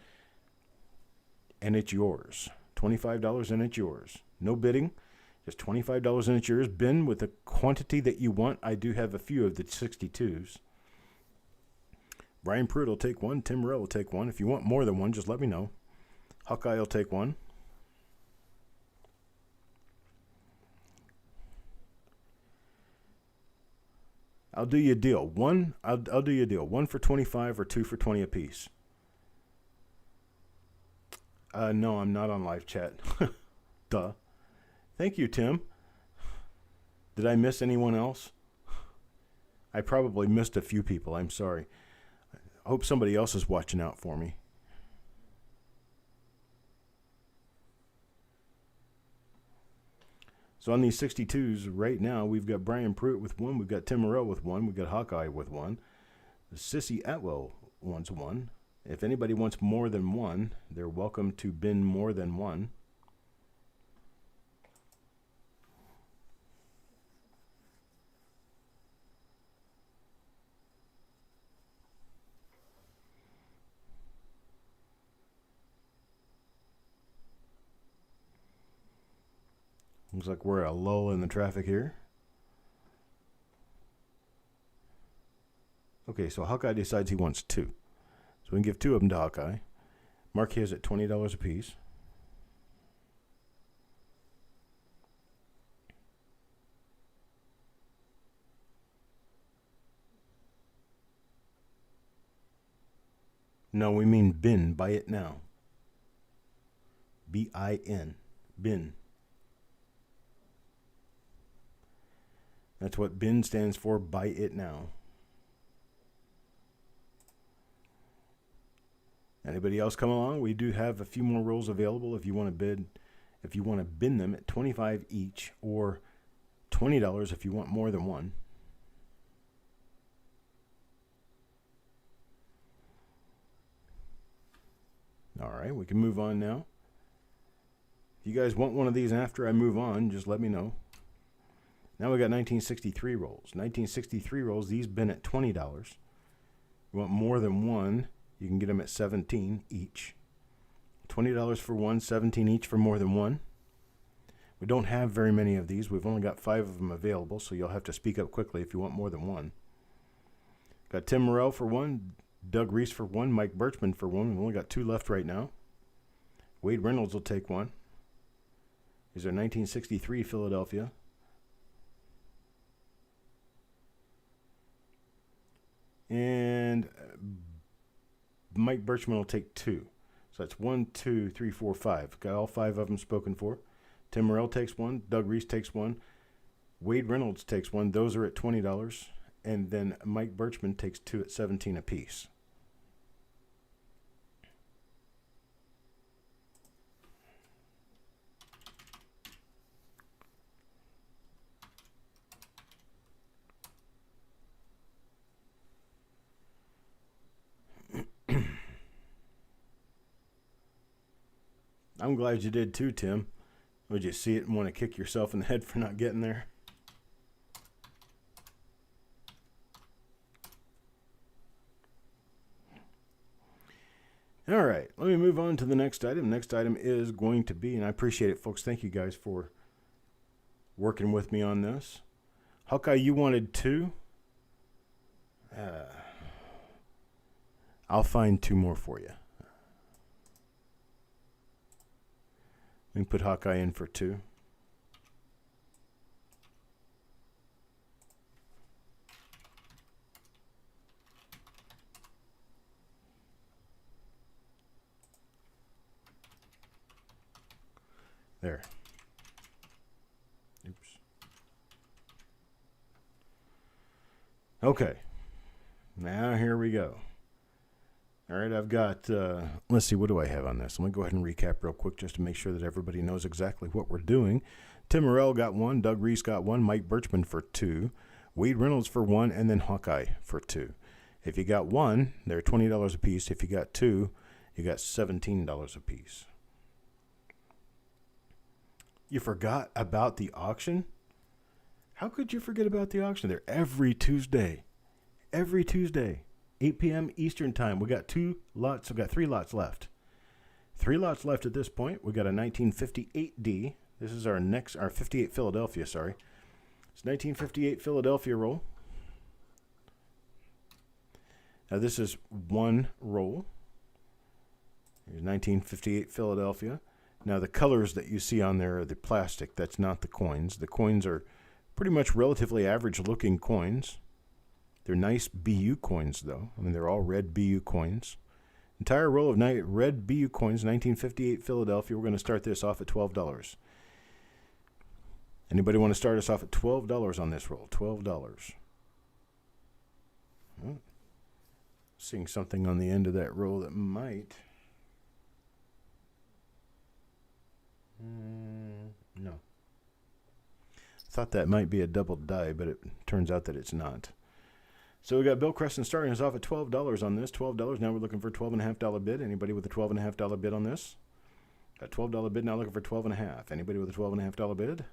A: and it's yours. $25 and it's yours. No bidding. Just $25 and it's yours. Bin with the quantity that you want. I do have a few of the 62s. Brian Pruitt will take one. Tim Morell will take one. If you want more than one, just let me know. Hawkeye will take one. I'll do you a deal. I'll do you a deal. One for 25 or two for 20 a piece. No, I'm not on live chat. Duh. Thank you, Tim. Did I miss anyone else? I probably missed a few people. I'm sorry. I hope somebody else is watching out for me. So on these 62s right now, we've got Brian Pruitt with one. We've got Tim Morell with one. We've got Hawkeye with one. Sissy Atwell wants one. If anybody wants more than one, they're welcome to bin more than one. Looks like we're a lull in the traffic here. Okay, so Hawkeye decides he wants two. So we can give two of them to Hawkeye. Mark his at $20 a piece. No, we mean bin. Buy it now. B-I-N. Bin. That's what bin stands for. Buy it now. Anybody else come along? We do have a few more rolls available if you want to bid. If you want to bin them at $25 each, or $20 if you want more than one. All right, we can move on now. If you guys want one of these after I move on, just let me know. Now we got 1963 rolls. 1963 rolls, these bin at $20. You want more than one, You can get them at 17 each. $20 for one, 17 each for more than one. We don't have very many of these. We've only got 5 of them available, so you'll have to speak up quickly if you want more than one. Got Tim Morrell for one, Doug Reese for one, Mike Birchman for one. We've only got 2 left right now. Wade Reynolds will take one. These are 1963 Philadelphia. And Mike Birchman will take 2. So that's 1, 2, 3, 4, 5. Got all 5 of them spoken for. Tim Morrell takes one. Doug Reese takes one. Wade Reynolds takes one. Those are at $20. And then Mike Birchman takes 2 at 17 apiece. I'm glad you did too, Tim. Would you see it and want to kick yourself in the head for not getting there? All right, let me move on to the next item. Next item is going to be, and I appreciate it, folks. Thank you guys for working with me on this. Hawkeye, you wanted 2. I'll find 2 more for you. We can put Hawkeye in for 2. There. Oops. Okay. Now here we go. All right, I've got, let's see, what do I have on this? Let me go ahead and recap real quick just to make sure that everybody knows exactly what we're doing. Tim Morrell got 1, Doug Reese got 1, Mike Birchman for 2, Wade Reynolds for 1, and then Hawkeye for 2. If you got 1, they're $20 a piece. If you got 2, you got $17 a piece. You forgot about the auction? How could you forget about the auction? They're every Tuesday. Every Tuesday. 8 p.m. Eastern Time. We got 2 lots. We've got 3 lots left. 3 lots left at this point. We got a 1958D. This is our 58 Philadelphia, sorry. It's 1958 Philadelphia roll. Now this is 1 roll. Here's 1958 Philadelphia. Now the colors that you see on there are the plastic. That's not the coins. The coins are pretty much relatively average looking coins. They're nice BU coins, though. I mean, they're all red BU coins. Entire roll of red BU coins, 1958 Philadelphia. We're going to start this off at $12. Anybody want to start us off at $12 on this roll? $12. Oh, seeing something on the end of that roll that might... no. Thought that might be a double die, but it turns out that it's not. So we got Bill Creston starting us off at $12 on this. $12. Now we're looking for a $12.50 bid. Anybody with a $12.50 bid on this? Got $12 bid. Now looking for $12.50. Anybody with a $12.50 bid?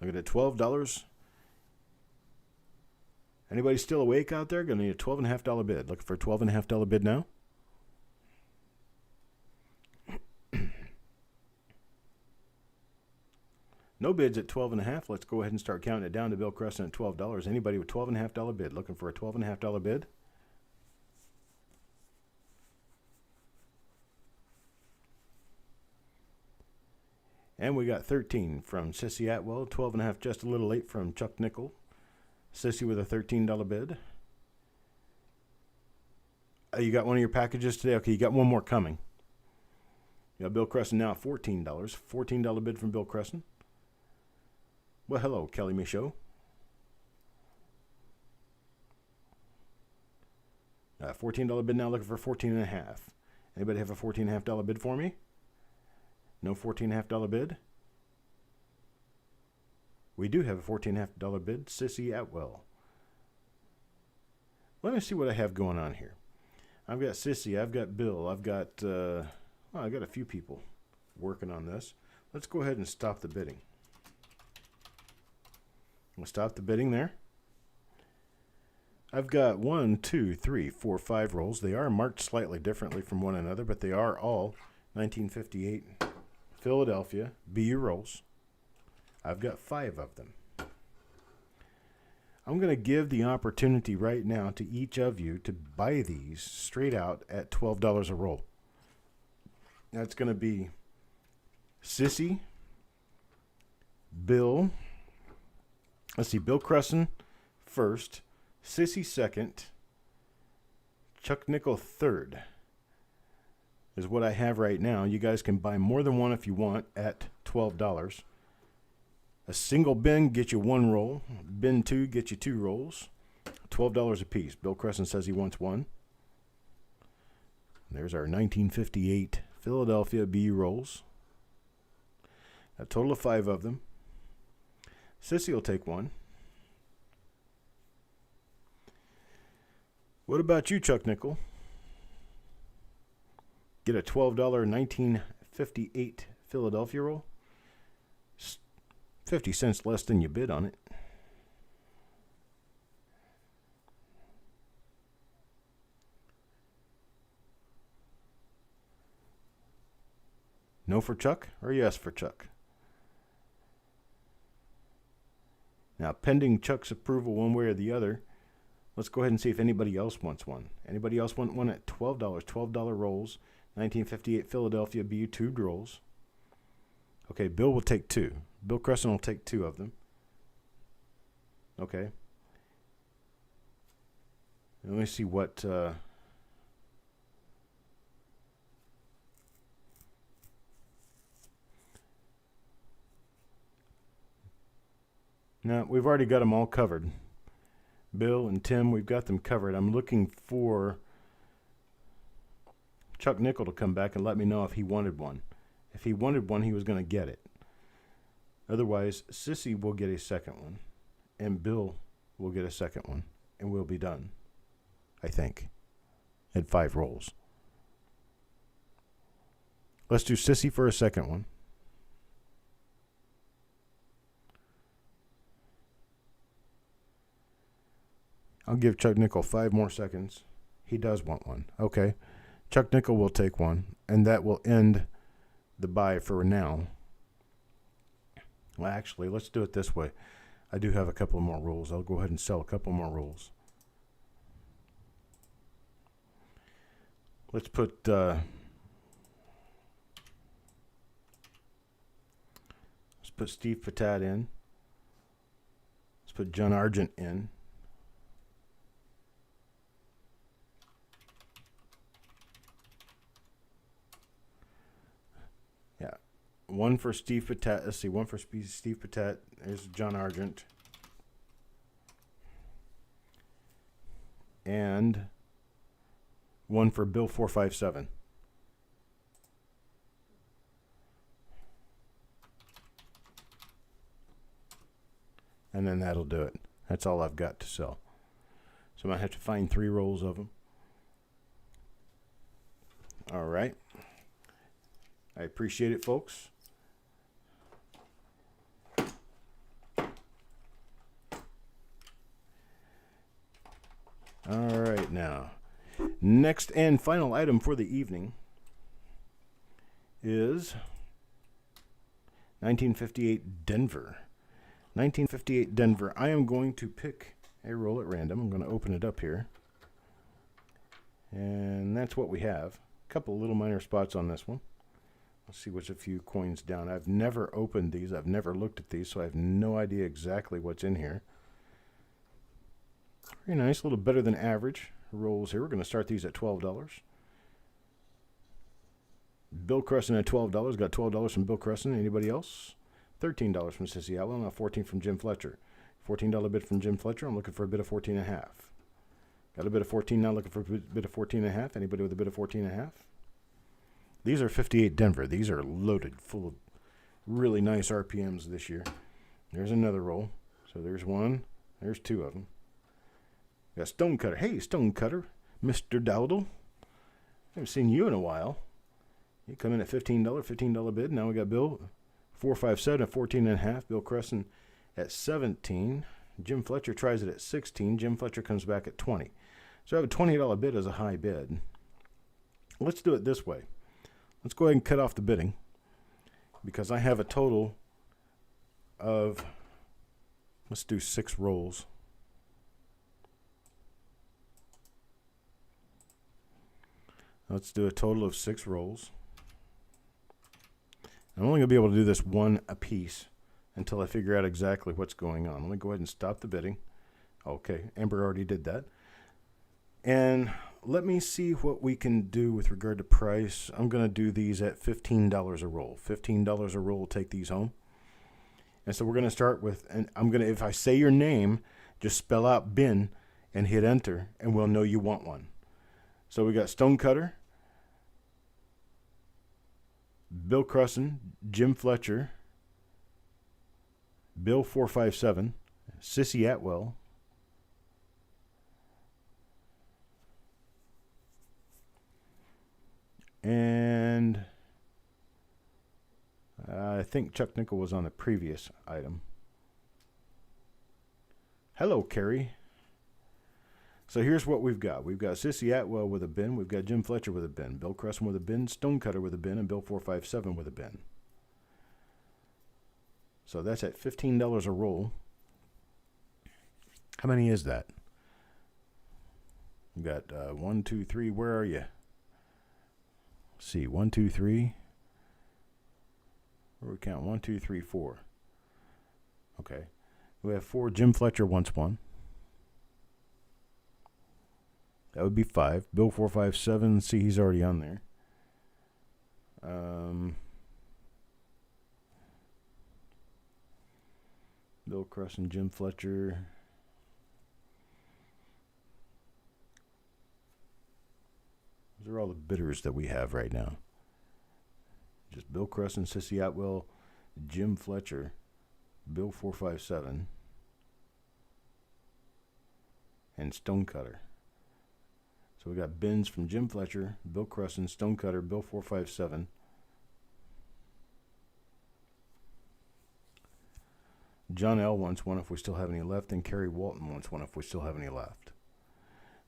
A: Look at $12. Anybody still awake out there? Going to need a $12.50 bid. Looking for a $12.50 bid now? No bids at $12.50. Let's go ahead and start counting it down to Bill Creston at $12. Anybody with $12.50 bid? Looking for a $12.50 bid? And we got 13 from Sissy Atwell. 12.5 just a little late from Chuck Nickel. Sissy with a $13 bid. You got one of your packages today? Okay, you got one more coming. You got Bill Creston now at $14. $14 bid from Bill Creston. Well, hello, Kelly Michaud. $14 bid now, looking for $14.50. Anybody have a $14.50 bid for me? No $14.50 bid? We do have a $14.50 bid, Sissy Atwell. Let me see what I have going on here. I've got Sissy, I've got Bill, I've got I got a few people working on this. Let's go ahead and stop the bidding. We'll stop the bidding there. I've got 1, 2, 3, 4, 5 rolls. They are marked slightly differently from one another, but they are all 1958 Philadelphia BU rolls. I've got 5 of them. I'm going to give the opportunity right now to each of you to buy these straight out at $12 a roll. That's going to be Sissy, Bill, let's see, Bill Cresson first, Sissy second, Chuck Nickel third is what I have right now. You guys can buy more than one if you want at $12. A single bin gets you 1 roll. Bin 2 gets you 2 rolls. $12 a piece. Bill Cresson says he wants 1. There's our 1958 Philadelphia BU rolls. A total of 5 of them. Sissy will take 1. What about you, Chuck Nickel? Get a $12 1958 Philadelphia roll. 50 cents less than you bid on it. No for Chuck or yes for Chuck? Now, pending Chuck's approval one way or the other, let's go ahead and see if anybody else wants one. Anybody else want one at $12? $12 rolls. 1958 Philadelphia BU tubed rolls. Okay, Bill will take 2. Bill Cresson will take 2 of them. Okay. Let me see what... No, we've already got them all covered. Bill and Tim, we've got them covered. I'm looking for Chuck Nickel to come back and let me know if he wanted one. If he wanted one, he was going to get it. Otherwise, Sissy will get a second one, and Bill will get a second one, and we'll be done, I think, at 5 rolls. Let's do Sissy for a second one. I'll give Chuck Nickel 5 more seconds. He does want one. Okay. Chuck Nickel will take one, and that will end the buy for now. Well, actually, let's do it this way. I do have a couple more rolls. I'll go ahead and sell a couple more rolls. Let's put Steve Patat in. Let's put John Argent in. One for Steve Patat. Let's see. One for Steve Patat. There's John Argent. And one for Bill 457. And then that'll do it. That's all I've got to sell. So I'm going to have to find 3 rolls of them. All right. I appreciate it, folks. All right, now, next and final item for the evening is 1958 Denver. 1958 Denver. I am going to pick a roll at random. I'm going to open it up here. And that's what we have. A couple little minor spots on this one. Let's see what's a few coins down. I've never opened these. I've never looked at these, so I have no idea exactly what's in here. Very nice, a little better than average rolls here. We're going to start these at $12. Bill Cresson at $12. Got $12 from Bill Cresson. Anybody else? $13 from Sissy Outlaw. Now $14 from Jim Fletcher. $14 bid from Jim Fletcher. I'm looking for a bid of $14.5. Got a bid of 14 now. Looking for a bid of 14.5. Anybody with a bid of 14.5? These are 58 Denver. These are loaded, full of really nice RPMs this year. There's another roll. So there's one. There's 2 of them. Got Stonecutter. Hey, Stonecutter. Mr. Dowdle. Haven't seen you in a while. You come in at $15 bid. Now we got Bill 457 at 14.5. Bill Cresson at 17. Jim Fletcher tries it at 16. Jim Fletcher comes back at 20. So I have a $20 bid as a high bid. Let's do it this way. Let's go ahead and cut off the bidding because I have a total of, let's do 6 rolls. Let's do a total of 6 rolls. I'm only going to be able to do this one a piece until I figure out exactly what's going on. Let me go ahead and stop the bidding. Okay, Amber already did that. And let me see what we can do with regard to price. I'm going to do these at $15 a roll. $15 a roll will take these home. And so we're going to start with, and I'm going to, if I say your name, just spell out bin and hit enter, and we'll know you want one. So we got Stonecutter, Bill Crusson, Jim Fletcher, Bill 457, Sissy Atwell, and I think Chuck Nickel was on the previous item. Hello, Carrie. So here's what we've got. We've got Sissy Atwell with a bin. We've got Jim Fletcher with a bin. Bill Crusson with a bin. Stonecutter with a bin. And Bill 457 with a bin. So that's at $15 a roll. How many is that? We've got 1, 2, 3. Where are you? Let's see. 1, 2, 3. Where we count? 1, 2, 3, 4. Okay. We have 4. Jim Fletcher wants one. That would be 5. Bill 457. See, he's already on there. Bill Crusson, Jim Fletcher. Those are all the bidders that we have right now. Just Bill Crusson, Sissy Atwell, Jim Fletcher, Bill 457, and Stonecutter. So we got bins from Jim Fletcher, Bill Crusson, Stonecutter, Bill 457. John L. wants one if we still have any left, and Kerry Walton wants one if we still have any left.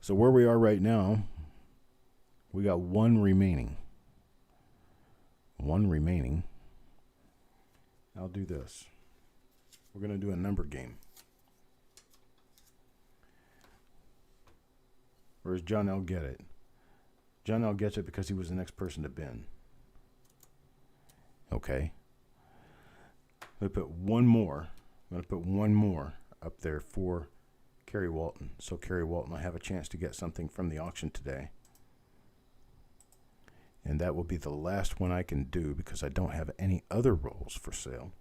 A: So where we are right now, we got 1 remaining. 1 remaining. I'll do this. We're going to do a number game. Or does John L. get it? John L. gets it because he was the next person to bin. Okay. I'm going to put one more. I'm going to put one more up there for Kerry Walton. So Kerry Walton will have a chance to get something from the auction today. And that will be the last one I can do because I don't have any other rolls for sale.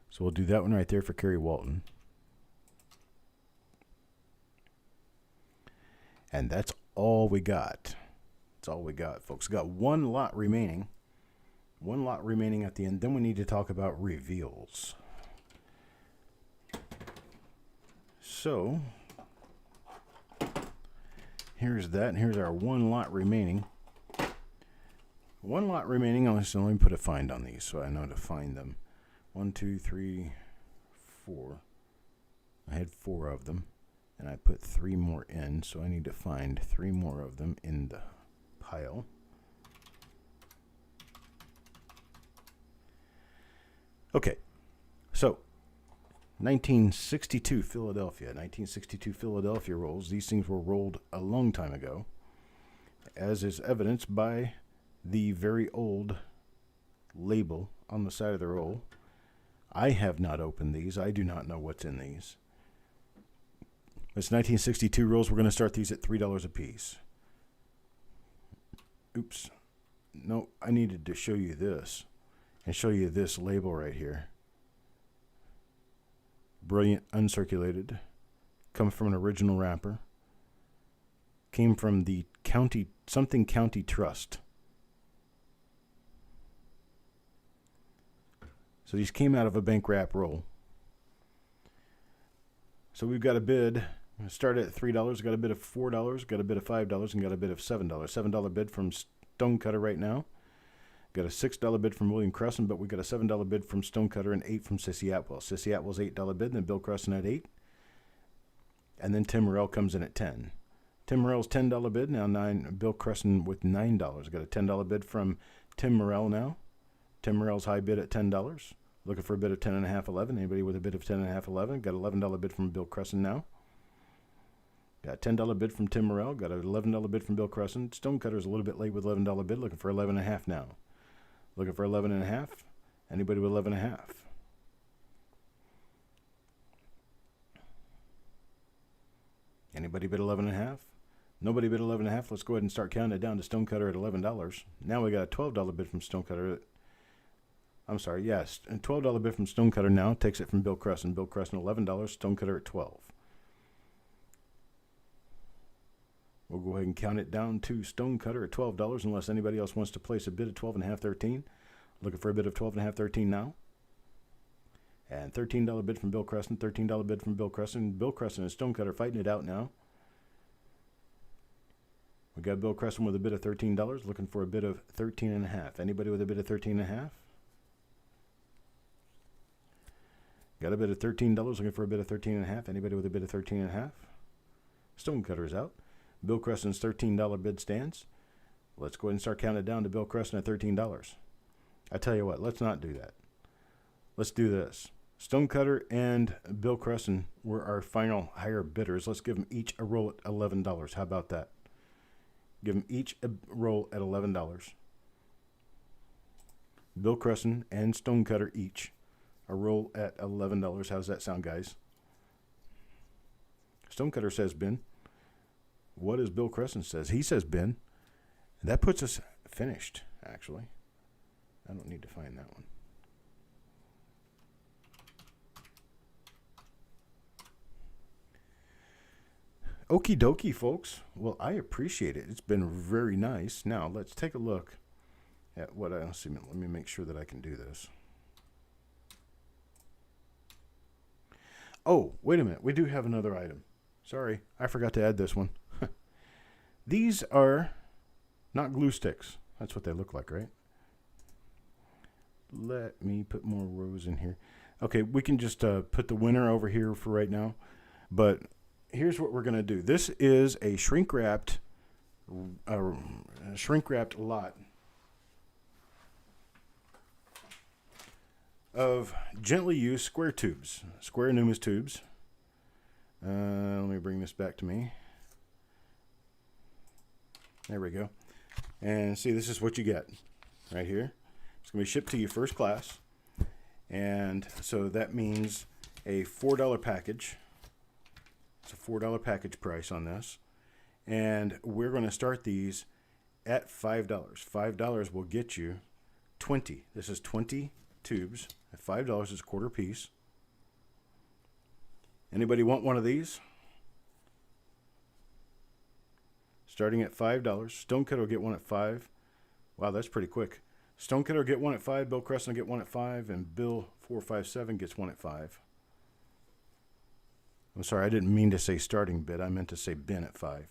A: So we'll do that one right there for Kerry Walton. And that's all we got. That's all we got, folks. We got 1 lot remaining. 1 lot remaining at the end. Then we need to talk about reveals. So here's that. And here's our 1 lot remaining. 1 lot remaining. Let me put a find on these so I know to find them. 1, 2, 3, 4. I had 4 of them. And I put 3 more in, so I need to find 3 more of them in the pile. Okay, so 1962 Philadelphia. 1962 Philadelphia rolls. These things were rolled a long time ago, as is evidenced by the very old label on the side of the roll. I have not opened these. I do not know what's in these. It's 1962 rolls. We're going to start these at $3 a piece. Oops. No, I needed to show you this and show you this label right here. Brilliant uncirculated. Comes from an original wrapper. Came from the county trust. So these came out of a bank wrap roll. So we've got a bid. Started at $3, got a bid of $4, got a bid of $5, and got a bid of $7. $7 bid from Stonecutter right now. Got a $6 bid from William Cresson, but we got a $7 bid from Stonecutter and $8 from Sissy Atwell. Sissy Atwell's $8 bid, and then Bill Cresson at $8. And then Tim Morrell comes in at $10. Tim Morrell's $10 bid, now $9. Bill Cresson with $9. Got a $10 bid from Tim Morrell now. Tim Morrell's high bid at $10. Looking for a bid of 10.5, 11. Anybody with a bid of 10.5, 11? Got an $11 bid from Bill Cresson now. Got a $10 bid from Tim Morrell. Got an $11 bid from Bill Cresson. Stonecutter's a little bit late with $11 bid. Looking for 11.5 now. Looking for 11.5. Anybody with 11.5? Anybody bid 11.5? Nobody bid 11.5. Let's go ahead and start counting it down to Stonecutter at $11. Now we got a $12 bid from Stonecutter. I'm sorry, yes, a $12 bid from Stonecutter now. Takes it from Bill Cresson. Bill Cresson $11. Stonecutter at $12. We'll go ahead and count it down to Stonecutter at $12 unless anybody else wants to place a bid of 12.5, 13. Looking for a bid of 12.5, 13 now. And $13 bid from Bill Cresson, $13 bid from Bill Cresson. Bill Cresson and Stonecutter fighting it out now. We got Bill Cresson with a bid of $13, looking for a bid of 13.5. Anybody with a bid of 13.5? Got a bid of $13, looking for a bid of 13.5. Anybody with a bid of 13.5? Stonecutter is out. Bill Cresson's $13 bid stands. Let's go ahead and start counting it down to Bill Cresson at $13. I tell you what, let's not do that. Let's do this. Stonecutter and Bill Cresson were our final higher bidders. Let's give them each a roll at $11. How about that? Give them each a roll at $11. Bill Cresson and Stonecutter each a roll at $11. How's that sound, guys? Stonecutter says bin. What does Bill Cresson says? He says bin. That puts us finished, actually. I don't need to find that one. Okie dokie, folks. Well, I appreciate it. It's been very nice. Now, let's take a look at what I see. Let me make sure that I can do this. Oh, wait a minute. We do have another item. Sorry, I forgot to add this one. These are not glue sticks. That's what they look like, right? Let me put more rows in here. Okay, we can just put the winner over here for right now. But here's what we're going to do. This is a shrink-wrapped lot of gently used square tubes, square Numis tubes. Let me bring this back to me. There we go. And see, this is what you get right here. It's going to be shipped to you first class. And so that means a $4 package. It's a $4 package price on this. And we're going to start these at $5. $5 will get you 20. This is 20 tubes at $5 is a quarter piece. Anybody want one of these? Starting at $5. Stonecutter will get one at $5. Wow, that's pretty quick. Stonecutter will get one at $5. Bill Cresson will get one at $5. And Bill 457 gets one at $5. I'm sorry, I didn't mean to say starting bid. I meant to say bin at $5.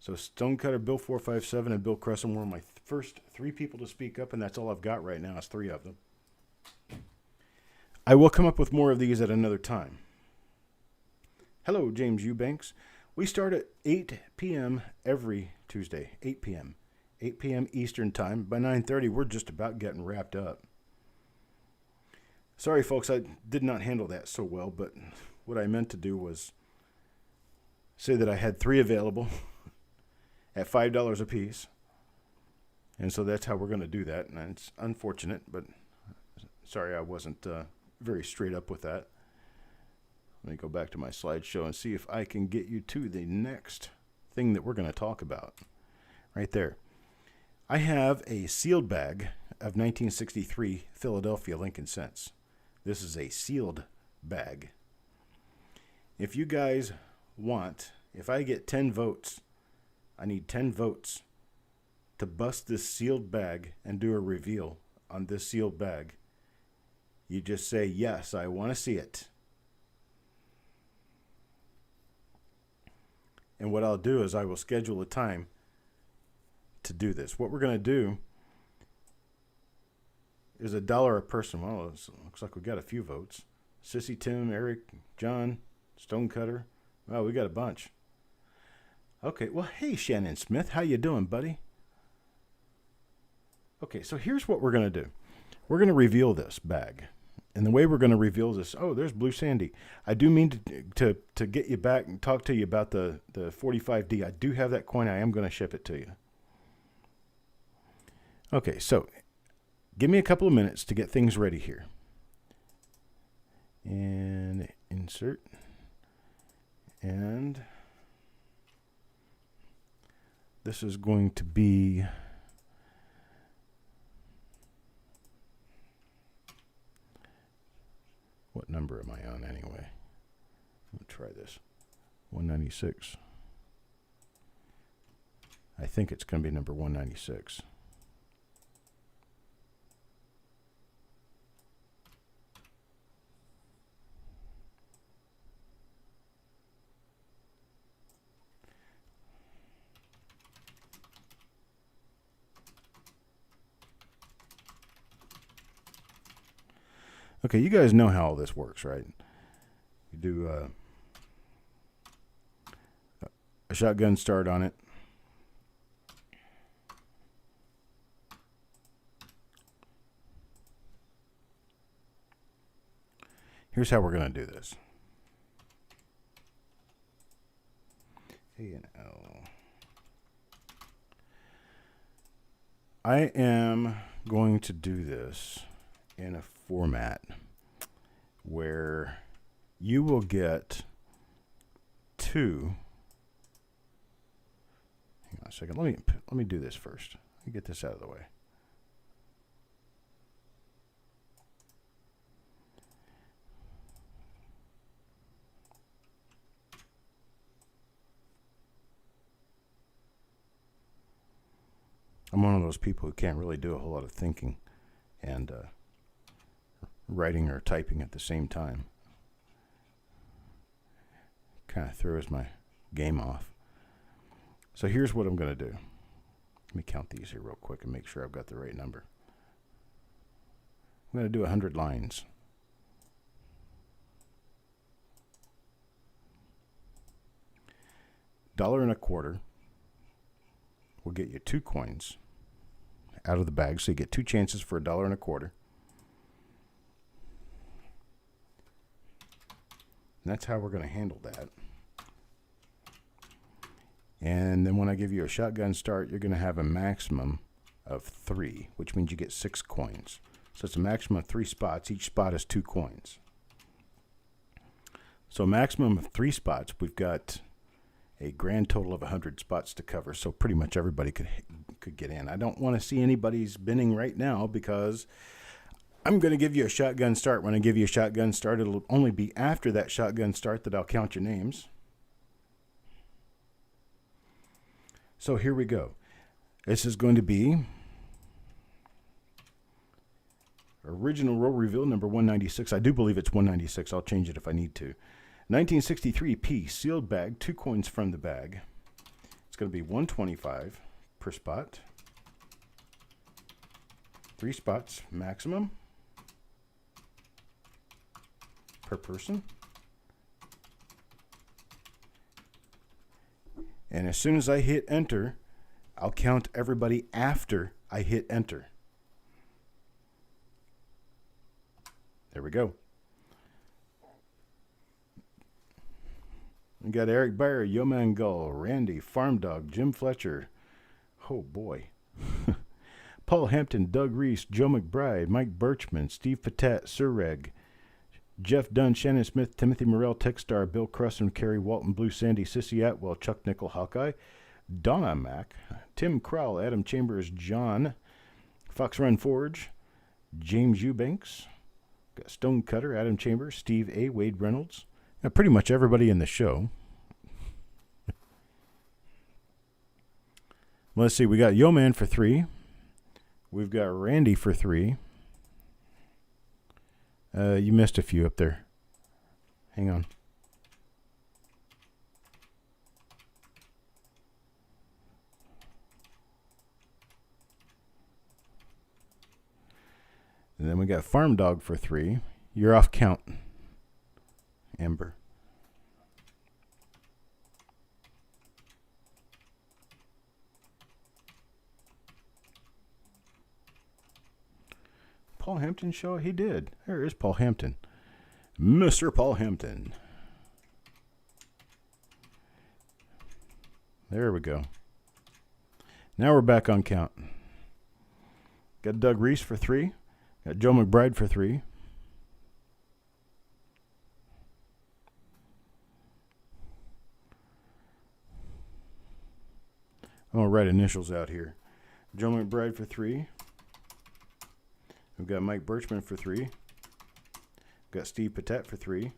A: So Stonecutter, Bill 457, and Bill Cresson were my first three people to speak up, and that's all I've got right now is three of them. I will come up with more of these at another time. Hello, James Eubanks. We start at 8 p.m. every Tuesday, 8 p.m. 8 p.m. Eastern Time. By 9:30, we're just about getting wrapped up. Sorry, folks, I did not handle that so well, but what I meant to do was say that I had three available at $5 a piece. And so that's how we're going to do that. And it's unfortunate, but sorry I wasn't very straight up with that. Let me go back to my slideshow and see if I can get you to the next thing that we're going to talk about. Right there. I have a sealed bag of 1963 Philadelphia Lincoln cents. This is a sealed bag. If you guys want, if I get 10 votes, I need 10 votes to bust this sealed bag and do a reveal on this sealed bag. You just say, yes, I want to see it. And what I'll do is I will schedule a time to do this. What we're going to do is $1 a person. Well, it looks like we got a few votes. Sissy, Tim, Eric, John, Stonecutter. Well, we got a bunch. Okay, well, hey, Shannon Smith. How you doing, buddy? Okay, so here's what we're going to do. We're going to reveal this bag. And the way we're going to reveal this, oh, there's Blue Sandy. I do mean to get you back and talk to you about the 45D. I do have that coin. I am going to ship it to you. Okay, so give me a couple of minutes to get things ready here. And insert. And this is going to be... What number am I on anyway? Let's try this. 196. I think it's going to be number 196. Okay, you guys know how all this works, right? You do a shotgun start on it. Here's how we're going to do this. A and L. I am going to do this in a format where you will get two. Hang on a second. Let me do this first. Let me get this out of the way. I'm one of those people who can't really do a whole lot of thinking and writing or typing at the same time. Kind of throws my game off. So here's what I'm going to do. Let me count these here real quick and make sure I've got the right number. I'm going to do 100 lines. $1.25 will get you 2 coins out of the bag, so you get 2 chances for $1.25. And that's how we're going to handle that. And then when I give you a shotgun start, you're going to have a maximum of 3, which means you get 6 coins. So it's a maximum of 3 spots. Each spot is 2 coins. So a maximum of 3 spots. We've got a grand total of 100 spots to cover, so pretty much everybody could get in. I don't want to see anybody's binning right now because I'm going to give you a shotgun start. When I give you a shotgun start, it'll only be after that shotgun start that I'll count your names. So here we go. This is going to be original roll reveal number 196. I do believe it's 196. I'll change it if I need to. 1963 P sealed bag, 2 coins from the bag. It's going to be $1.25 per spot. 3 spots maximum per person. And as soon as I hit enter, I'll count everybody after I hit enter. There we go. We got Eric Bayer, Yeoman Gull, Randy, Farm Dog, Jim Fletcher. Oh boy. Paul Hampton, Doug Reese, Joe McBride, Mike Birchman, Steve Patat, Sir Reg, Jeff Dunn, Shannon Smith, Timothy Morrell, Techstar, Bill Crusson, Kerry Walton, Blue Sandy, Sissy Atwell, Chuck Nickel, Hawkeye, Donna Mack, Tim Crowell, Adam Chambers, John, Fox Run Forge, James Eubanks, got Stone Cutter, Adam Chambers, Steve A., Wade Reynolds. Now, pretty much everybody in the show. Let's see, we got Yeoman for 3. We've got Randy for 3. You missed a few up there. Hang on. And then we got Farm Dog for 3. You're off count, Amber. Paul Hampton show? He did. There is Paul Hampton. Mr. Paul Hampton. There we go. Now we're back on count. Got Doug Reese for 3. Got Joe McBride for 3. I'm going to write initials out here. Joe McBride for 3. We've got Mike Birchman for 3. We've got Steve Patet for 3.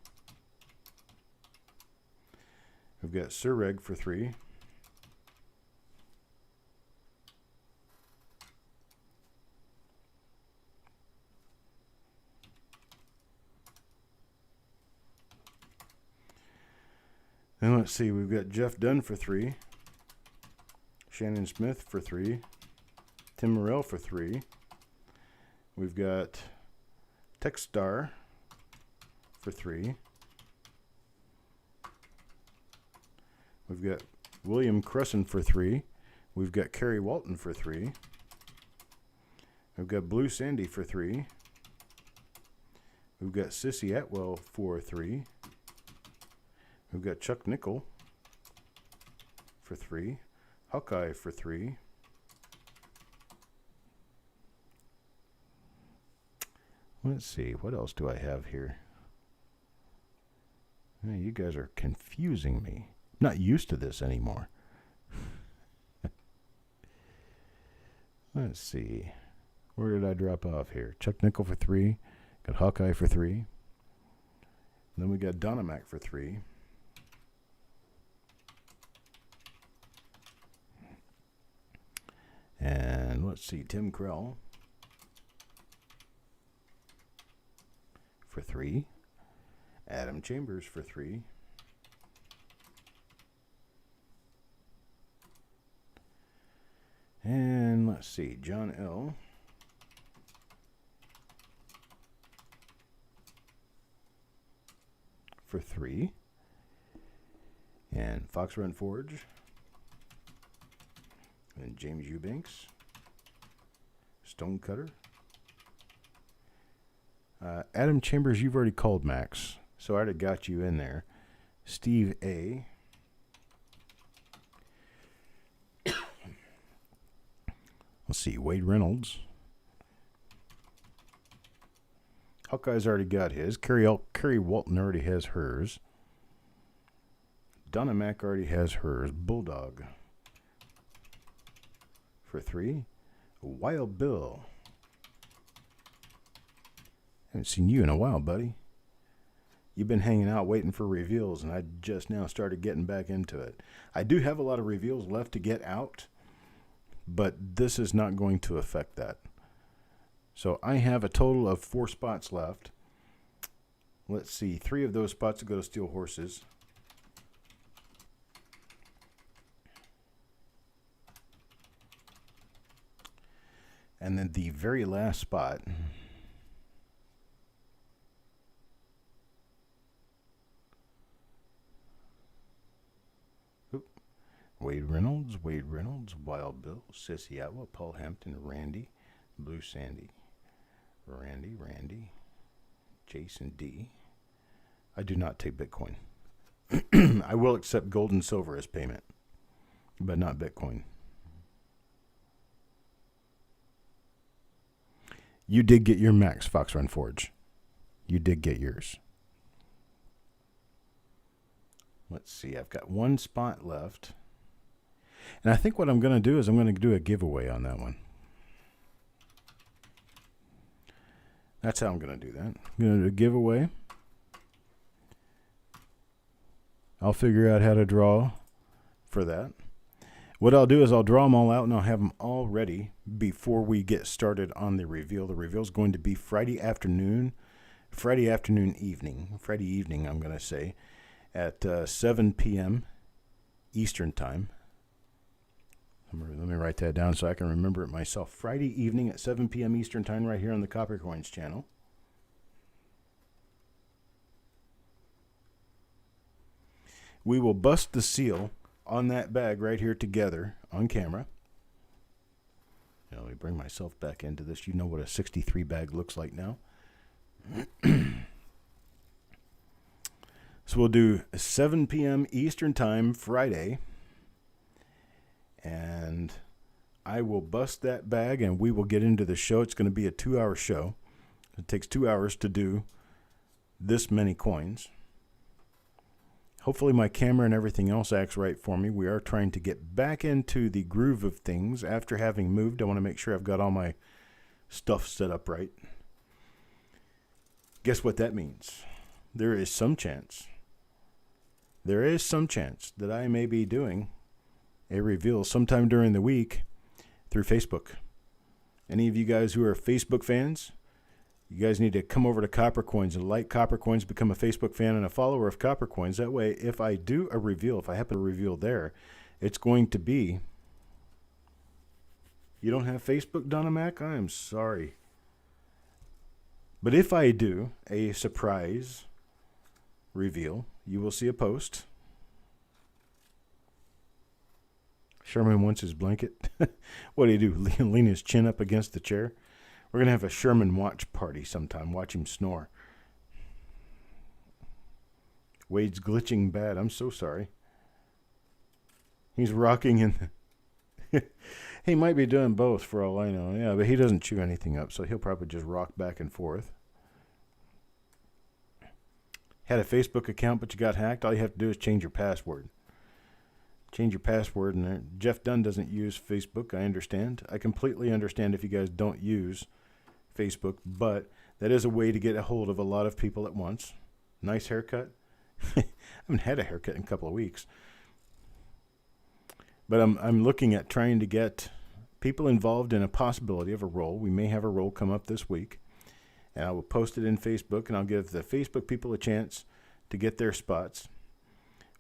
A: We've got Sir Reg for 3. And let's see, we've got Jeff Dunn for 3. Shannon Smith for 3. Tim Morrell for 3. We've got Techstar for 3. We've got William Crescent for 3. We've got Kerry Walton for 3. We've got Blue Sandy for 3. We've got Sissy Atwell for 3. We've got Chuck Nickel for 3. Hawkeye for 3. Let's see, what else do I have here? Hey, you guys are confusing me. I'm not used to this anymore. Let's see. Where did I drop off here? Chuck Nickel for 3. Got Hawkeye for 3. Then we got Donna Mac for 3. And let's see, Tim Krell for 3. Adam Chambers for 3. And let's see, John L. for 3. And Fox Run Forge. And James Eubanks. Stonecutter. Adam Chambers, you've already called, Max. So I already got you in there. Steve A. Let's see, Wade Reynolds. Hawkeye's already got his. Kerry Walton already has hers. Donna Mac already has hers. Bulldog for 3. Wild Bill. Haven't seen you in a while, buddy. You've been hanging out waiting for reveals, and I just now started getting back into it. I do have a lot of reveals left to get out, but this is not going to affect that. So I have a total of 4 spots left. Let's see, 3 of those spots will go to Steel Horses. And then the very last spot Wade Reynolds, Wild Bill, Sissy Atwell, Paul Hampton, Randy, Blue Sandy, Randy, Jason D. I do not take Bitcoin. I will accept gold and silver as payment, but not Bitcoin. You did get your max, Fox Run Forge. You did get yours. Let's see, I've got 1 spot left. And I think what I'm going to do is I'm going to do a giveaway on that one. That's how I'm going to do that. I'm going to do a giveaway. I'll figure out how to draw for that. What I'll do is I'll draw them all out and I'll have them all ready before we get started on the reveal. The reveal is going to be Friday evening, I'm going to say, at 7 p.m. Eastern Time. Let me write that down so I can remember it myself. Friday evening at 7 p.m. Eastern Time right here on the Coppercoins channel. We will bust the seal on that bag right here together on camera. Now, let me bring myself back into this. You know what a 63 bag looks like now. So we'll do 7 p.m. Eastern Time Friday. And I will bust that bag and we will get into the show. It's going to be a 2-hour show. It takes 2 hours to do this many coins. Hopefully my camera and everything else acts right for me. We are trying to get back into the groove of things. After having moved, I want to make sure I've got all my stuff set up right. Guess what that means? There is some chance that I may be doing a reveal sometime during the week through Facebook. Any of you guys who are Facebook fans, you guys need to come over to Coppercoins and like Coppercoins, become a Facebook fan and a follower of Coppercoins. That way, if I do a reveal, if I happen to reveal there, it's going to be... You don't have Facebook, Donna Mac? I am sorry. But if I do a surprise reveal, you will see a post. Sherman wants his blanket. What do? Lean his chin up against the chair? We're going to have a Sherman watch party sometime. Watch him snore. Wade's glitching bad. I'm so sorry. He's rocking in the... He might be doing both for all I know. Yeah, but he doesn't chew anything up, so he'll probably just rock back and forth. Had a Facebook account, but you got hacked. All you have to do is change your password. Change your password, and Jeff Dunn doesn't use Facebook. I understand. I completely understand if you guys don't use Facebook, but that is a way to get a hold of a lot of people at once. Nice haircut. I haven't had a haircut in a couple of weeks. But I'm looking at trying to get people involved in a possibility of a roll. We may have a roll come up this week. And I will post it in Facebook, and I'll give the Facebook people a chance to get their spots.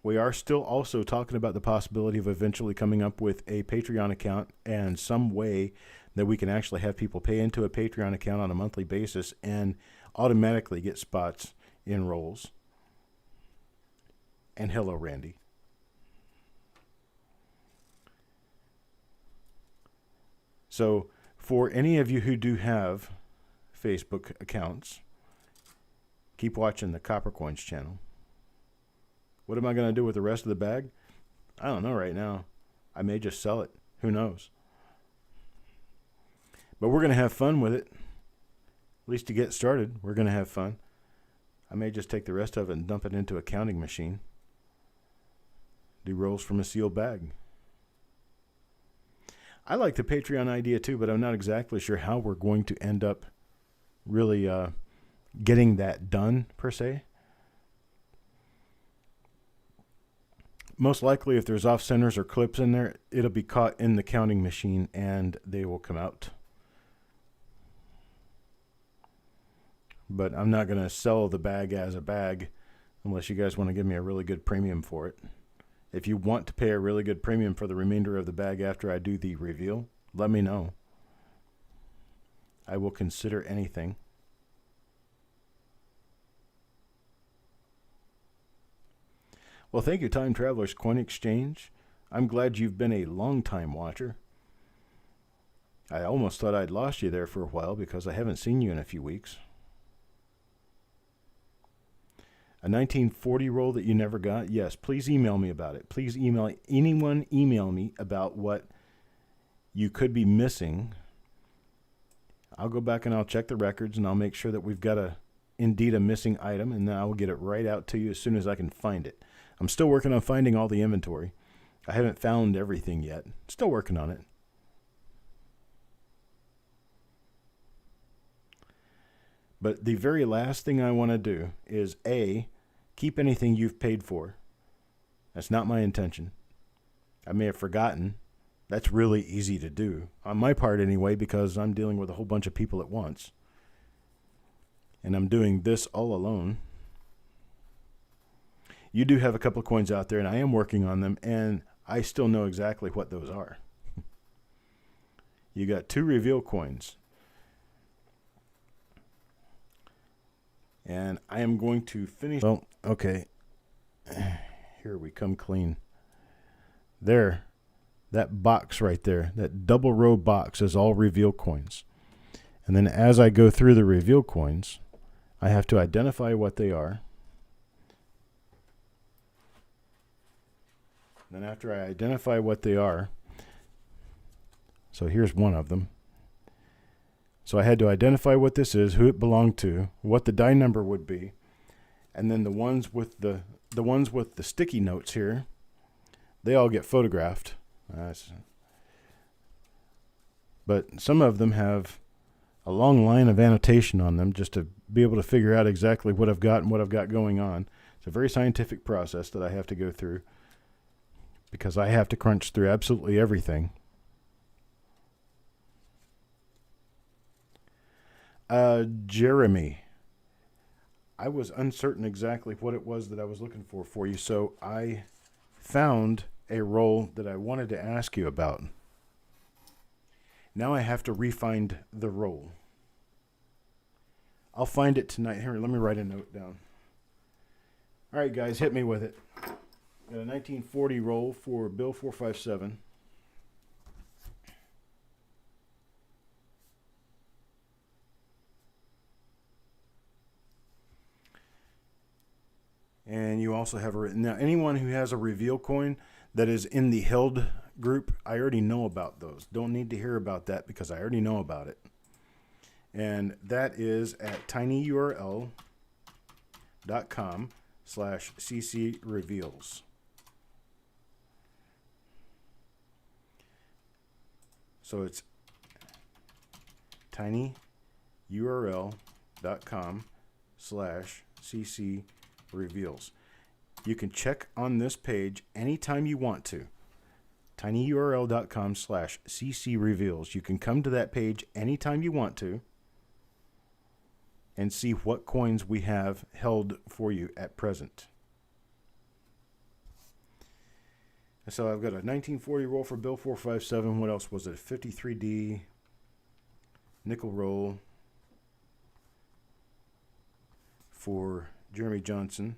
A: We are still also talking about the possibility of eventually coming up with a Patreon account and some way that we can actually have people pay into a Patreon account on a monthly basis and automatically get spots in rolls. And hello, Randy. So for any of you who do have Facebook accounts, keep watching the Coppercoins channel. What am I going to do with the rest of the bag? I don't know right now. I may just sell it. Who knows? But we're going to have fun with it. At least to get started, we're going to have fun. I may just take the rest of it and dump it into a counting machine. Do rolls from a sealed bag. I like the Patreon idea too, but I'm not exactly sure how we're going to end up really getting that done, per se. Most likely, if there's off-centers or clips in there, it'll be caught in the counting machine and they will come out. But I'm not going to sell the bag as a bag unless you guys want to give me a really good premium for it. If you want to pay a really good premium for the remainder of the bag after I do the reveal, let me know. I will consider anything. Well, thank you, Time Travelers Coin Exchange. I'm glad you've been a long-time watcher. I almost thought I'd lost you there for a while because I haven't seen you in a few weeks. A 1940 roll that you never got? Yes, please email me about it. Please email me about what you could be missing. I'll go back and I'll check the records and I'll make sure that we've got indeed a missing item, and then I will get it right out to you as soon as I can find it. I'm still working on finding all the inventory. I haven't found everything yet. Still working on it. But the very last thing I want to do is A, keep anything you've paid for. That's not my intention. I may have forgotten. That's really easy to do, on my part anyway, because I'm dealing with a whole bunch of people at once. And I'm doing this all alone. You do have a couple of coins out there, and I am working on them, and I still know exactly what those are. You got 2 reveal coins. And I am going to finish. Well, okay. Here we come clean. There. That box right there, that double row box is all reveal coins. And then as I go through the reveal coins, I have to identify what they are. Then after I identify what they are, so here's one of them. So I had to identify what this is, who it belonged to, what the die number would be, and then the ones with the sticky notes here, they all get photographed. But some of them have a long line of annotation on them just to be able to figure out exactly what I've got and what I've got going on. It's a very scientific process that I have to go through because I have to crunch through absolutely everything. Jeremy, I was uncertain exactly what it was that I was looking for you, so I found a roll that I wanted to ask you about. Now I have to re-find the roll. I'll find it tonight. Here, let me write a note down. All right, guys, hit me with it. Got a 1940 roll for Bill 457. And you also have a... Now, anyone who has a reveal coin that is in the held group, I already know about those. Don't need to hear about that because I already know about it. And that is at tinyurl.com/ccreveals. So it's tinyurl.com/ccreveals. You can check on this page anytime you want to. tinyurl.com/ccreveals. You can come to that page anytime you want to and see what coins we have held for you at present. So I've got a 1940 roll for Bill 457. What else was it? A 53D nickel roll for Jeremy Johnson.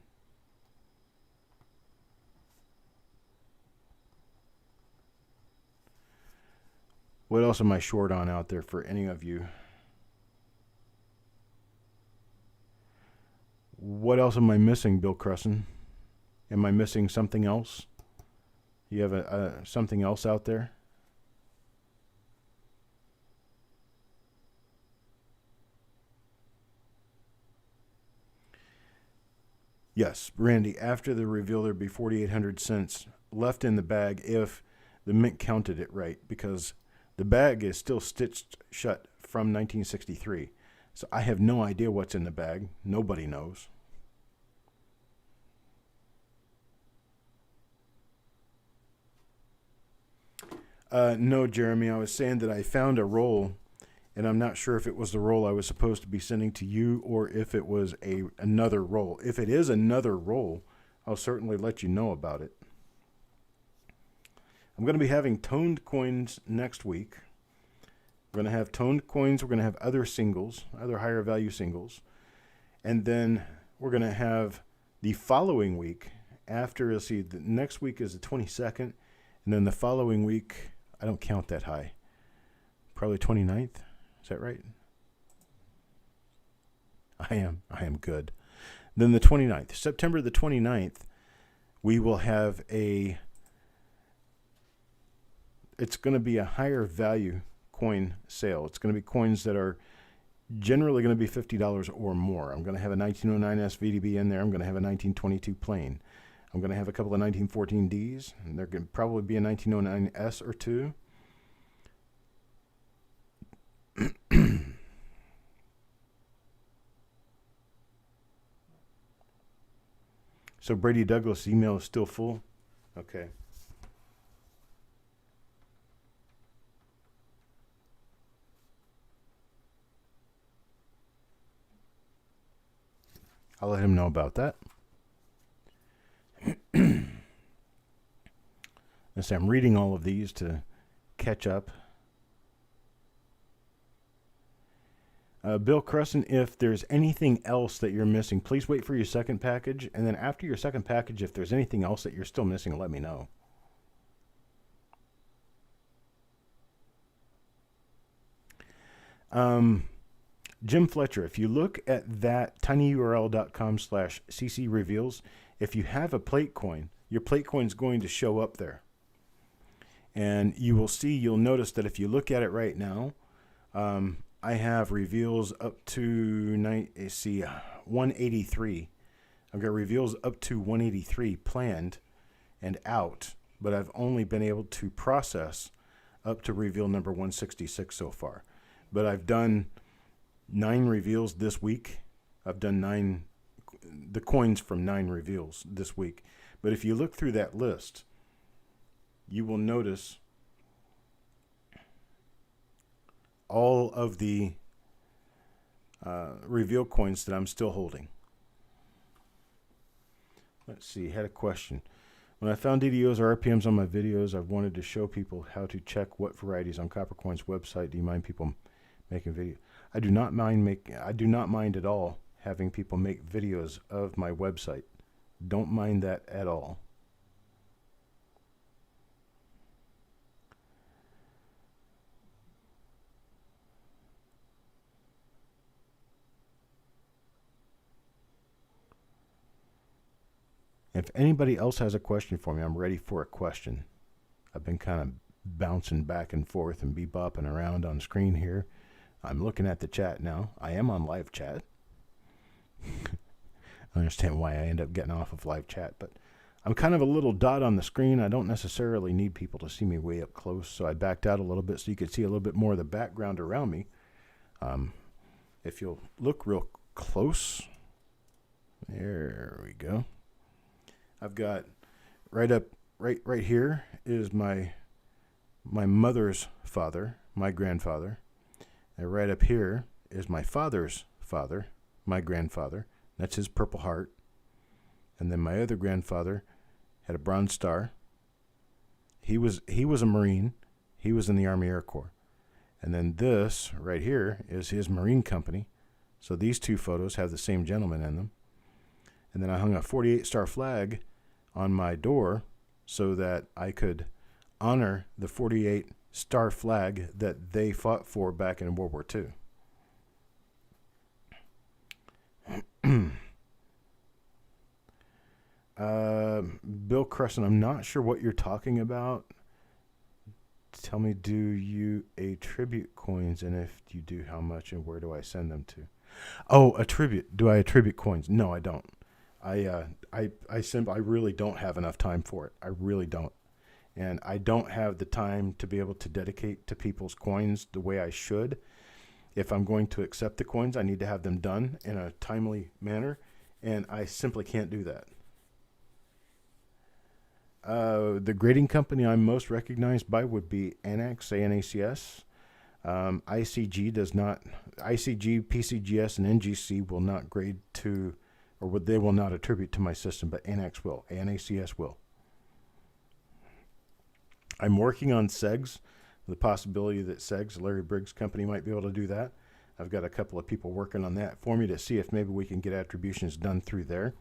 A: What else am I short on out there for any of you? What else am I missing, Bill Crusson? Am I missing something else? You have something else out there? Yes, Randy, after the reveal there'd be 4,800 cents left in the bag if the mint counted it right, because the bag is still stitched shut from 1963. So I have no idea what's in the bag. Nobody knows. No, Jeremy, I was saying that I found a roll, and I'm not sure if it was the roll I was supposed to be sending to you or if it was another roll. If it is another roll, I'll certainly let you know about it. I'm going to be having toned coins next week. We're going to have toned coins. We're going to have other singles, other higher value singles. And then we're going to have the following week after, let's see, the next week is the 22nd. And then the following week, I don't count that high. Probably 29th. Is that right? I am good. Then the 29th, September the 29th, we will have it's going to be a higher value coin sale. It's going to be coins that are generally going to be $50 or more. I'm going to have a 1909 SVDB in there. I'm going to have a 1922 plain. I'm going to have a couple of 1914Ds, and there can probably be a 1909S or two. So Brady Douglas' email is still full? Okay. I'll let him know about that. I'm reading all of these to catch up. Bill Crescent, if there's anything else that you're missing, please wait for your second package. And then after your second package, if there's anything else that you're still missing, let me know. Jim Fletcher, if you look at that tinyurl.com/cc reveals, if you have a plate coin, your plate coin is going to show up there. And you'll notice that if you look at it right now, I have reveals up to 183. I've got reveals up to 183 planned and out, but I've only been able to process up to reveal number 166 so far. But I've done 9 reveals this week. I've done the coins from 9 reveals this week. But if you look through that list, you will notice all of the reveal coins that I'm still holding. Let's see, had a question. When I found DDOs or RPMs on my videos, I've wanted to show people how to check what varieties on Coppercoins website. Do you mind people making videos? I do not mind at all having people make videos of my website. Don't mind that at all. If anybody else has a question for me, I'm ready for a question. I've been kind of bouncing back and forth and bebopping around on screen here. I'm looking at the chat now. I am on live chat. I understand why I end up getting off of live chat, but I'm kind of a little dot on the screen. I don't necessarily need people to see me way up close, so I backed out a little bit so you could see a little bit more of the background around me. If you'll look real close, there we go. I've got right here is my mother's father, my grandfather. And right up here is my father's father, my grandfather. That's his Purple Heart. And then my other grandfather had a Bronze Star. He was a Marine. He was in the Army Air Corps. And then this right here is his Marine company. So these two photos have the same gentleman in them. And then I hung a 48-star flag on my door so that I could honor the 48-star flag that they fought for back in World War II. Bill Crescent, I'm not sure what you're talking about. Tell me, do you attribute coins? And if you do, how much and where do I send them to? Oh, attribute. Do I attribute coins? No, I don't. I really don't have enough time for it. I really don't. And I don't have the time to be able to dedicate to people's coins the way I should. If I'm going to accept the coins, I need to have them done in a timely manner, and I simply can't do that. The grading company I'm most recognized by would be ANACS, ANACS. ICG does not. ICG, PCGS, and NGC will not grade to, or they will not attribute to my system, but ANACS will. ANACS will. I'm working on SEGs, the possibility that SEGs, Larry Briggs' company, might be able to do that. I've got a couple of people working on that for me to see if maybe we can get attributions done through there.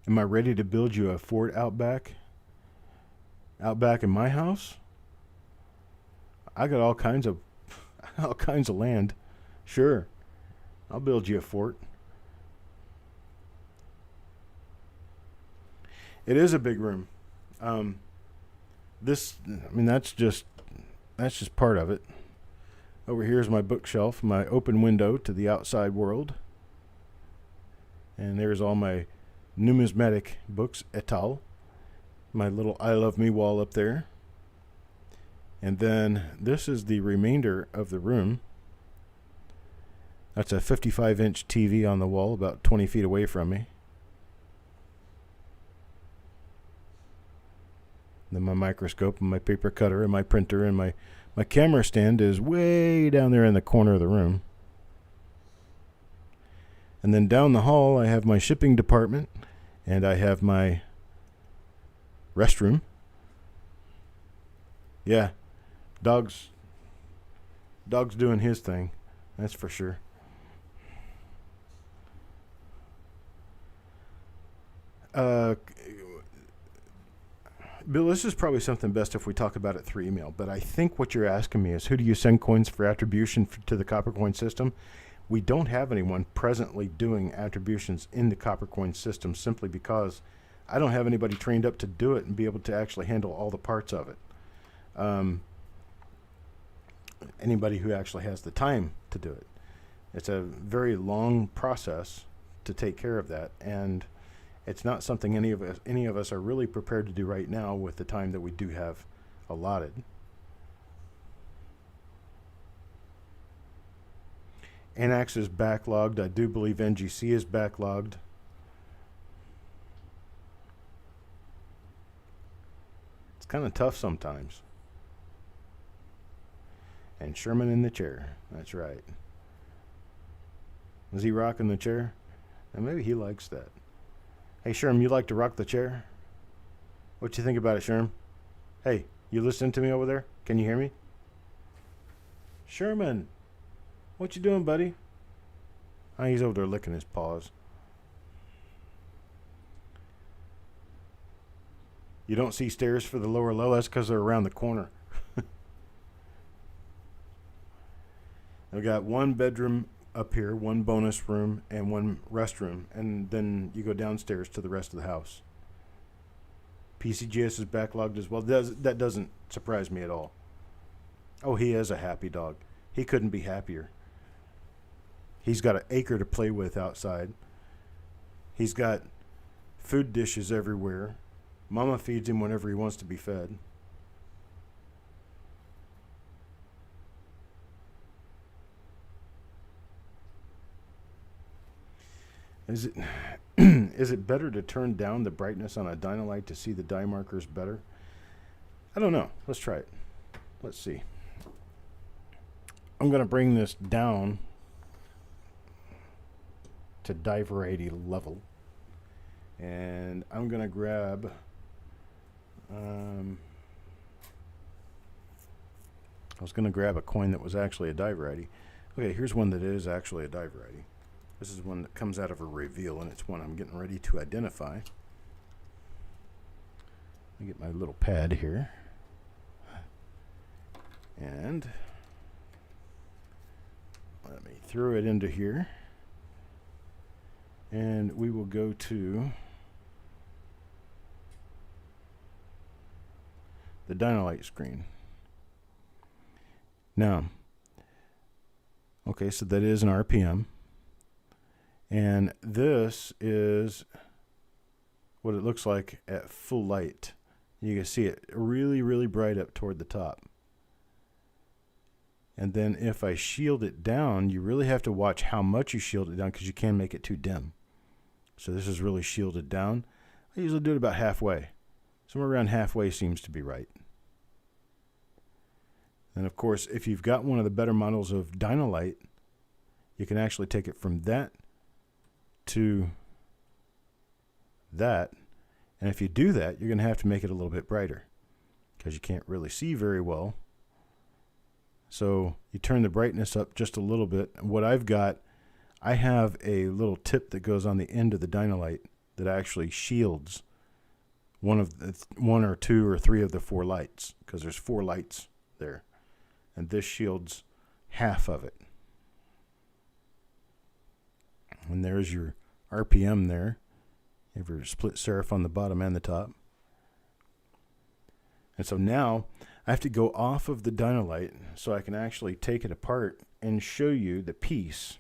A: Am I ready to build you a Ford Outback? Outback in my house? I got all kinds of land. Sure, I'll build you a fort. It is a big room. That's just part of it. Over here is my bookshelf, my open window to the outside world. And there's all my numismatic books, et al. My little I Love Me wall up there. And then this is the remainder of the room. That's a 55-inch TV on the wall about 20 feet away from me. Then my microscope and my paper cutter and my printer and my camera stand is way down there in the corner of the room. And then down the hall I have my shipping department And I have my restroom. Yeah, dog's doing his thing. That's for sure. Bill, this is probably something best if we talk about it through email. But I think what you're asking me is, who do you send coins for attribution to the Coppercoin system? We don't have anyone presently doing attributions in the Coppercoin system, simply because I don't have anybody trained up to do it and be able to actually handle all the parts of it. Anybody who actually has the time to do it. It's a very long process to take care of that, and it's not something any of us are really prepared to do right now with the time that we do have allotted. NAX is backlogged. I do believe NGC is backlogged. It's kind of tough sometimes. And Sherman in the chair. That's right. Is he rocking the chair? And maybe he likes that. Hey, Sherm, you like to rock the chair? What you think about it, Sherm? Hey, you listening to me over there? Can you hear me? Sherman, what you doing, buddy? Oh, he's over there licking his paws. You don't see stairs for the lower low? That's because they're around the corner. I've got one bedroom up here, one bonus room, and one restroom, and then you go downstairs to the rest of the house. PCGS is backlogged as well. That doesn't surprise me at all. Oh, he is a happy dog. He couldn't be happier. He's got an acre to play with outside. He's got food dishes everywhere. Mama feeds him whenever he wants to be fed. Is it better to turn down the brightness on a Dynalite to see the dye markers better? I don't know. Let's try it. Let's see. I'm going to bring this down to dye variety level. And I'm going to grab I was going to grab a coin that was actually a dye variety. Okay, here's one that is actually a dye variety. This is one that comes out of a reveal, and it's one I'm getting ready to identify. Let me get my little pad here. And let me throw it into here. And we will go to the Dynalite screen. Now, okay, so that is an RPM. And this is what it looks like at full light. You can see it really, really bright up toward the top. And then if I shield it down, you really have to watch how much you shield it down, because you can make it too dim. So this is really shielded down. I usually do it about halfway. Somewhere around halfway seems to be right. And of course, if you've got one of the better models of Dynalite, you can actually take it from that to that. And if you do that, you're going to have to make it a little bit brighter, because you can't really see very well. So you turn the brightness up just a little bit. What I've got, I have a little tip that goes on the end of the Dynalite that actually shields one or two or three of the four lights, because there's four lights there, and this shields half of it. And there's your RPM there. You have your split serif on the bottom and the top. And so now I have to go off of the Dynalite so I can actually take it apart and show you the piece.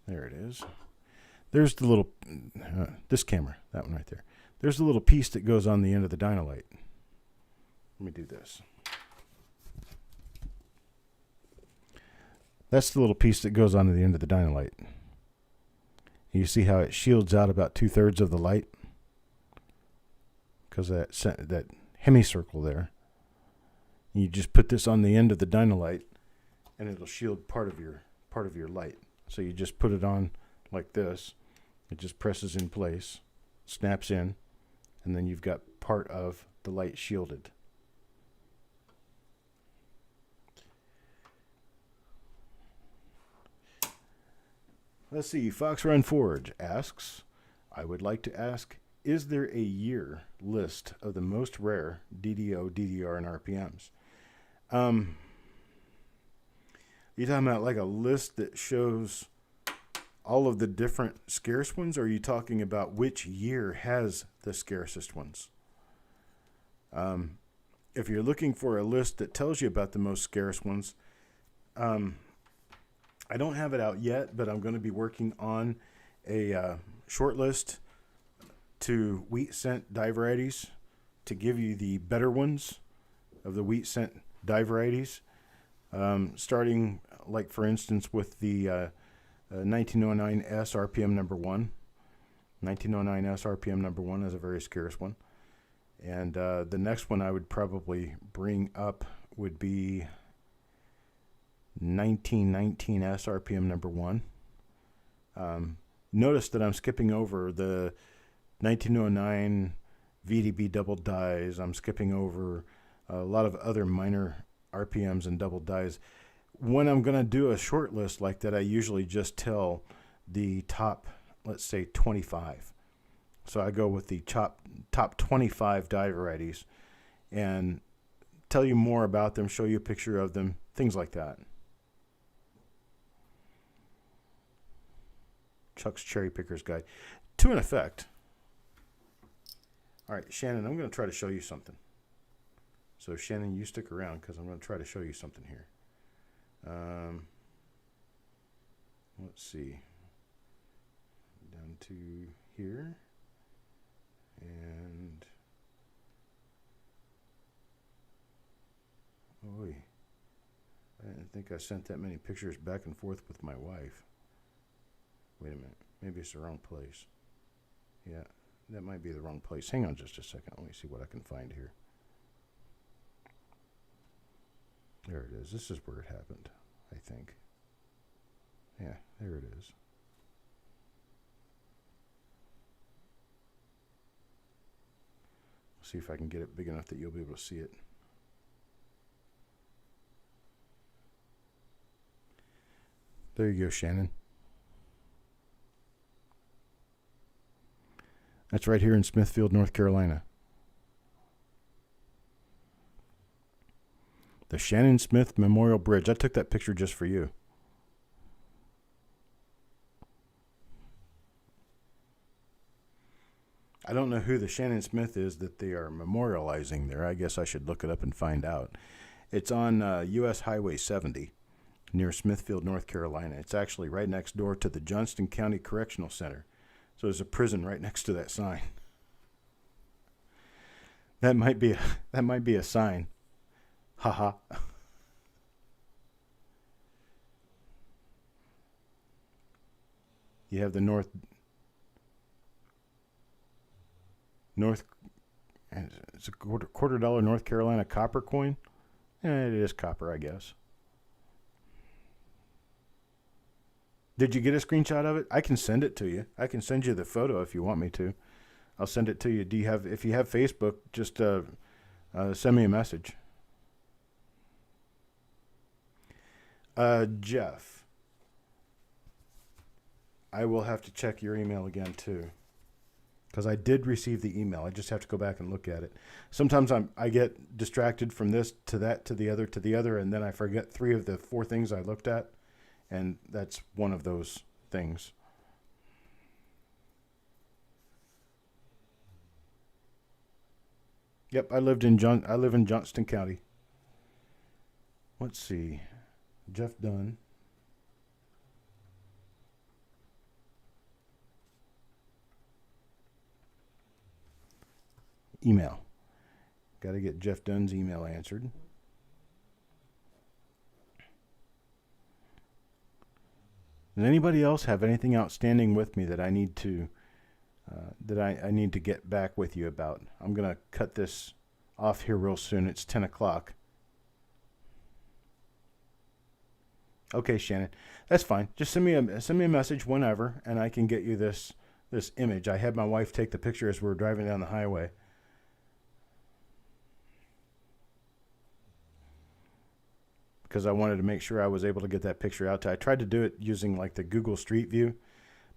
A: There it is. There's the little, this camera, that one right there. There's the little piece that goes on the end of the Dynalite. Let me do this. That's the little piece that goes onto the end of the Dynalite. You see how it shields out about 2/3 of the light, because of that hemicircle there. You just put this on the end of the Dynalite, and it'll shield part of your light. So you just put it on like this. It just presses in place, snaps in, and then you've got part of the light shielded. Let's see, Fox Run Forge asks, I would like to ask, is there a year list of the most rare DDO, DDR, and RPMs? You talking about like a list that shows all of the different scarce ones, or are you talking about which year has the scarcest ones? If you're looking for a list that tells you about the most scarce ones, I don't have it out yet, but I'm going to be working on a short list to wheat cent die varieties to give you the better ones of the wheat cent die varieties. Starting, like, for instance, with the 1909S RPM number 1. 1909S RPM number 1 is a very scarce one. And the next one I would probably bring up would be 1919S RPM number 1. Notice that I'm skipping over the 1909 VDB double dies. I'm skipping over a lot of other minor RPMs and double dies. When I'm going to do a short list like that, I usually just tell the top, let's say 25. So I go with the top 25 die varieties and tell you more about them, show you a picture of them, things like that. Chuck's Cherry Picker's Guide. To an effect. All right, Shannon, I'm going to try to show you something. So, Shannon, you stick around because I'm going to try to show you something here. Let's see. Down to here. And... oh, I didn't think I sent that many pictures back and forth with my wife. Wait a minute. Maybe it's the wrong place. Yeah, that might be the wrong place. Hang on just a second. Let me see what I can find here. There it is. This is where it happened, I think. Yeah, there it is. See if I can get it big enough that you'll be able to see it. There you go, Shannon. That's right here in Smithfield, North Carolina. The Shannon Smith Memorial Bridge. I took that picture just for you. I don't know who the Shannon Smith is that they are memorializing there. I guess I should look it up and find out. It's on U.S. Highway 70 near Smithfield, North Carolina. It's actually right next door to the Johnston County Correctional Center. So there's a prison right next to that sign. That might be a sign. Haha. You have the North, it's a quarter dollar North Carolina copper coin. It is copper, I guess. Did you get a screenshot of it? I can send it to you. I can send you the photo if you want me to. I'll send it to you. If you have Facebook, just send me a message. Jeff, I will have to check your email again too, because I did receive the email. I just have to go back and look at it. Sometimes I get distracted from this to that to the other, and then I forget 3 of the 4 things I looked at, and that's one of those things. Yep, I live in Johnston County. Let's see. Jeff Dunn. Email. Got to get Jeff Dunn's email answered. Does anybody else have anything outstanding with me that I need to I need to get back with you about? I'm gonna cut this off here real soon. It's 10 o'clock. Okay, Shannon, that's fine. Just send me a message whenever, and I can get you this image. I had my wife take the picture as we were driving down the highway. Because I wanted to make sure I was able to get that picture out to. I tried to do it using like the Google Street View,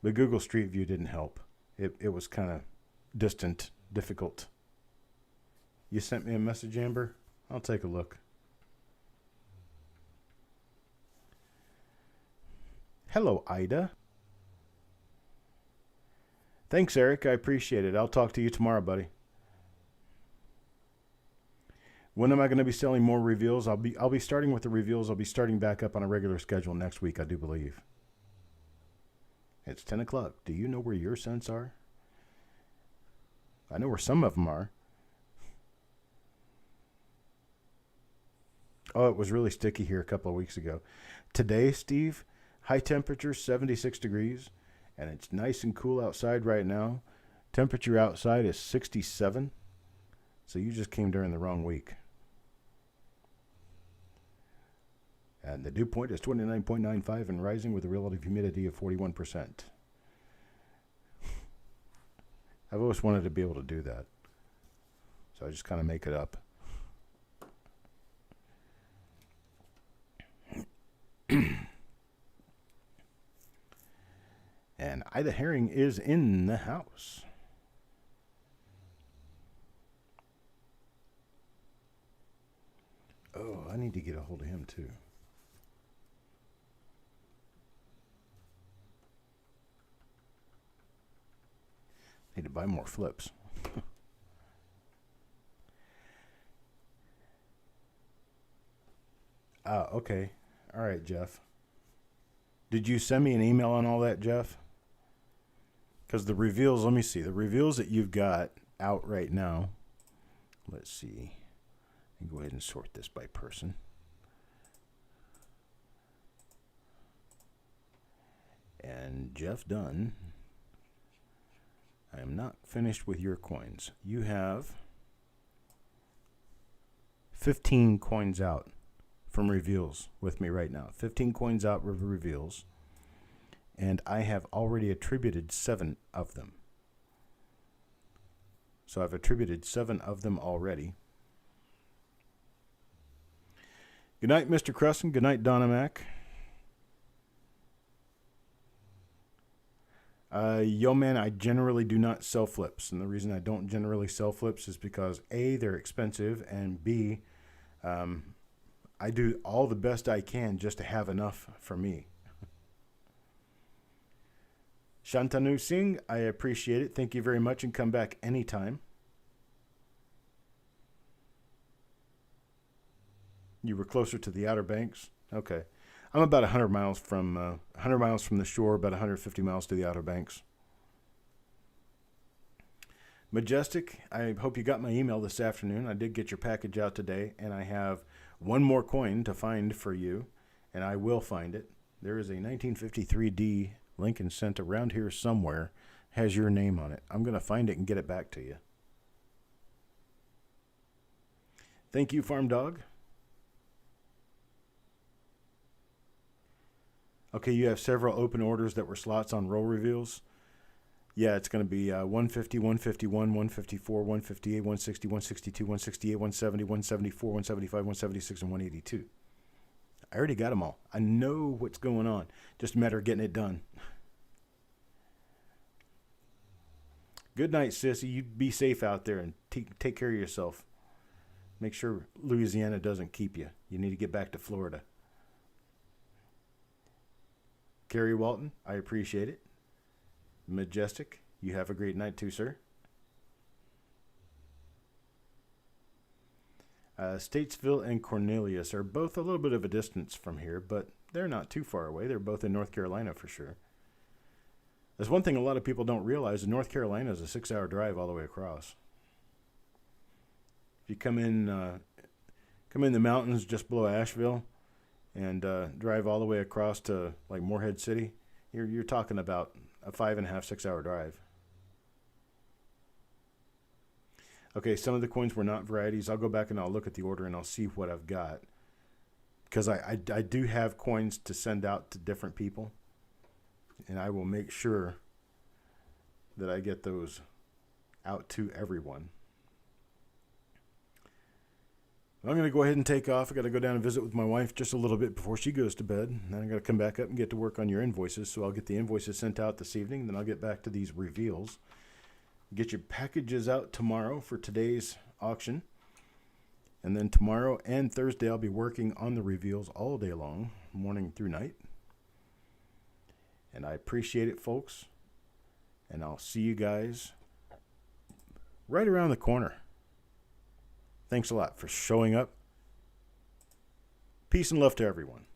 A: but Google Street View didn't help. It was kind of distant, difficult. You sent me a message, Amber? I'll take a look. Hello, Ida. Thanks, Eric. I appreciate it. I'll talk to you tomorrow, buddy. When am I going to be selling more reveals? I'll be starting with the reveals. I'll be starting back up on a regular schedule next week, I do believe. It's 10 o'clock. Do you know where your cents are? I know where some of them are. Oh, it was really sticky here a couple of weeks ago. Today, Steve, high temperature, 76 degrees, and it's nice and cool outside right now. Temperature outside is 67, so you just came during the wrong week. And the dew point is 29.95 and rising with a relative humidity of 41%. I've always wanted to be able to do that, so I just kind of make it up. And Ida Herring is in the house. Oh, I need to get a hold of him too. Need to buy more flips. Okay. All right, Jeff. Did you send me an email on all that, Jeff? Because the reveals, let me see. The reveals that you've got out right now. Let's see. Let me go ahead and sort this by person. And Jeff Dunn. I am not finished with your coins. You have 15 coins out from reveals with me right now. 15 coins out with reveals. And I have already attributed 7 of them. So I've attributed 7 of them already. Good night, Mr. Crusson. Good night, Donna Mac. Yo, man, I generally do not sell flips. And the reason I don't generally sell flips is because A, they're expensive, and B, I do all the best I can just to have enough for me. Shantanu Singh, I appreciate it. Thank you very much, and come back anytime. You were closer to the Outer Banks? Okay. I'm about 100 miles from the shore, about 150 miles to the Outer Banks. Majestic, I hope you got my email this afternoon. I did get your package out today, and I have one more coin to find for you, and I will find it. There is a 1953D Lincoln cent around here somewhere, has your name on it. I'm going to find it and get it back to you. Thank you, Farm Dog. Okay, you have several open orders that were slots on roll reveals. Yeah, it's going to be 150, 151, 154, 158, 160, 162, 168, 170, 174, 175, 176, and 182. I already got them all. I know what's going on. Just a matter of getting it done. Good night, sissy. You be safe out there and take care of yourself. Make sure Louisiana doesn't keep you. You need to get back to Florida. Kerry Walton, I appreciate it. Majestic, you have a great night too, sir. Statesville and Cornelius are both a little bit of a distance from here, but they're not too far away. They're both in North Carolina for sure. There's one thing a lot of people don't realize. North Carolina is a 6-hour drive all the way across. If you come in the mountains just below Asheville and drive all the way across to like Morehead City, you're talking about a 5.5, 6-hour drive. Okay, some of the coins were not varieties. I'll go back and I'll look at the order and I'll see what I've got. because I do have coins to send out to different people, and I will make sure that I get those out to everyone. I'm going to go ahead and take off. I got to go down and visit with my wife just a little bit before she goes to bed. Then I got to come back up and get to work on your invoices. So I'll get the invoices sent out this evening. Then I'll get back to these reveals. Get your packages out tomorrow for today's auction. And then tomorrow and Thursday I'll be working on the reveals all day long, morning through night. And I appreciate it, folks. And I'll see you guys right around the corner. Thanks a lot for showing up. Peace and love to everyone.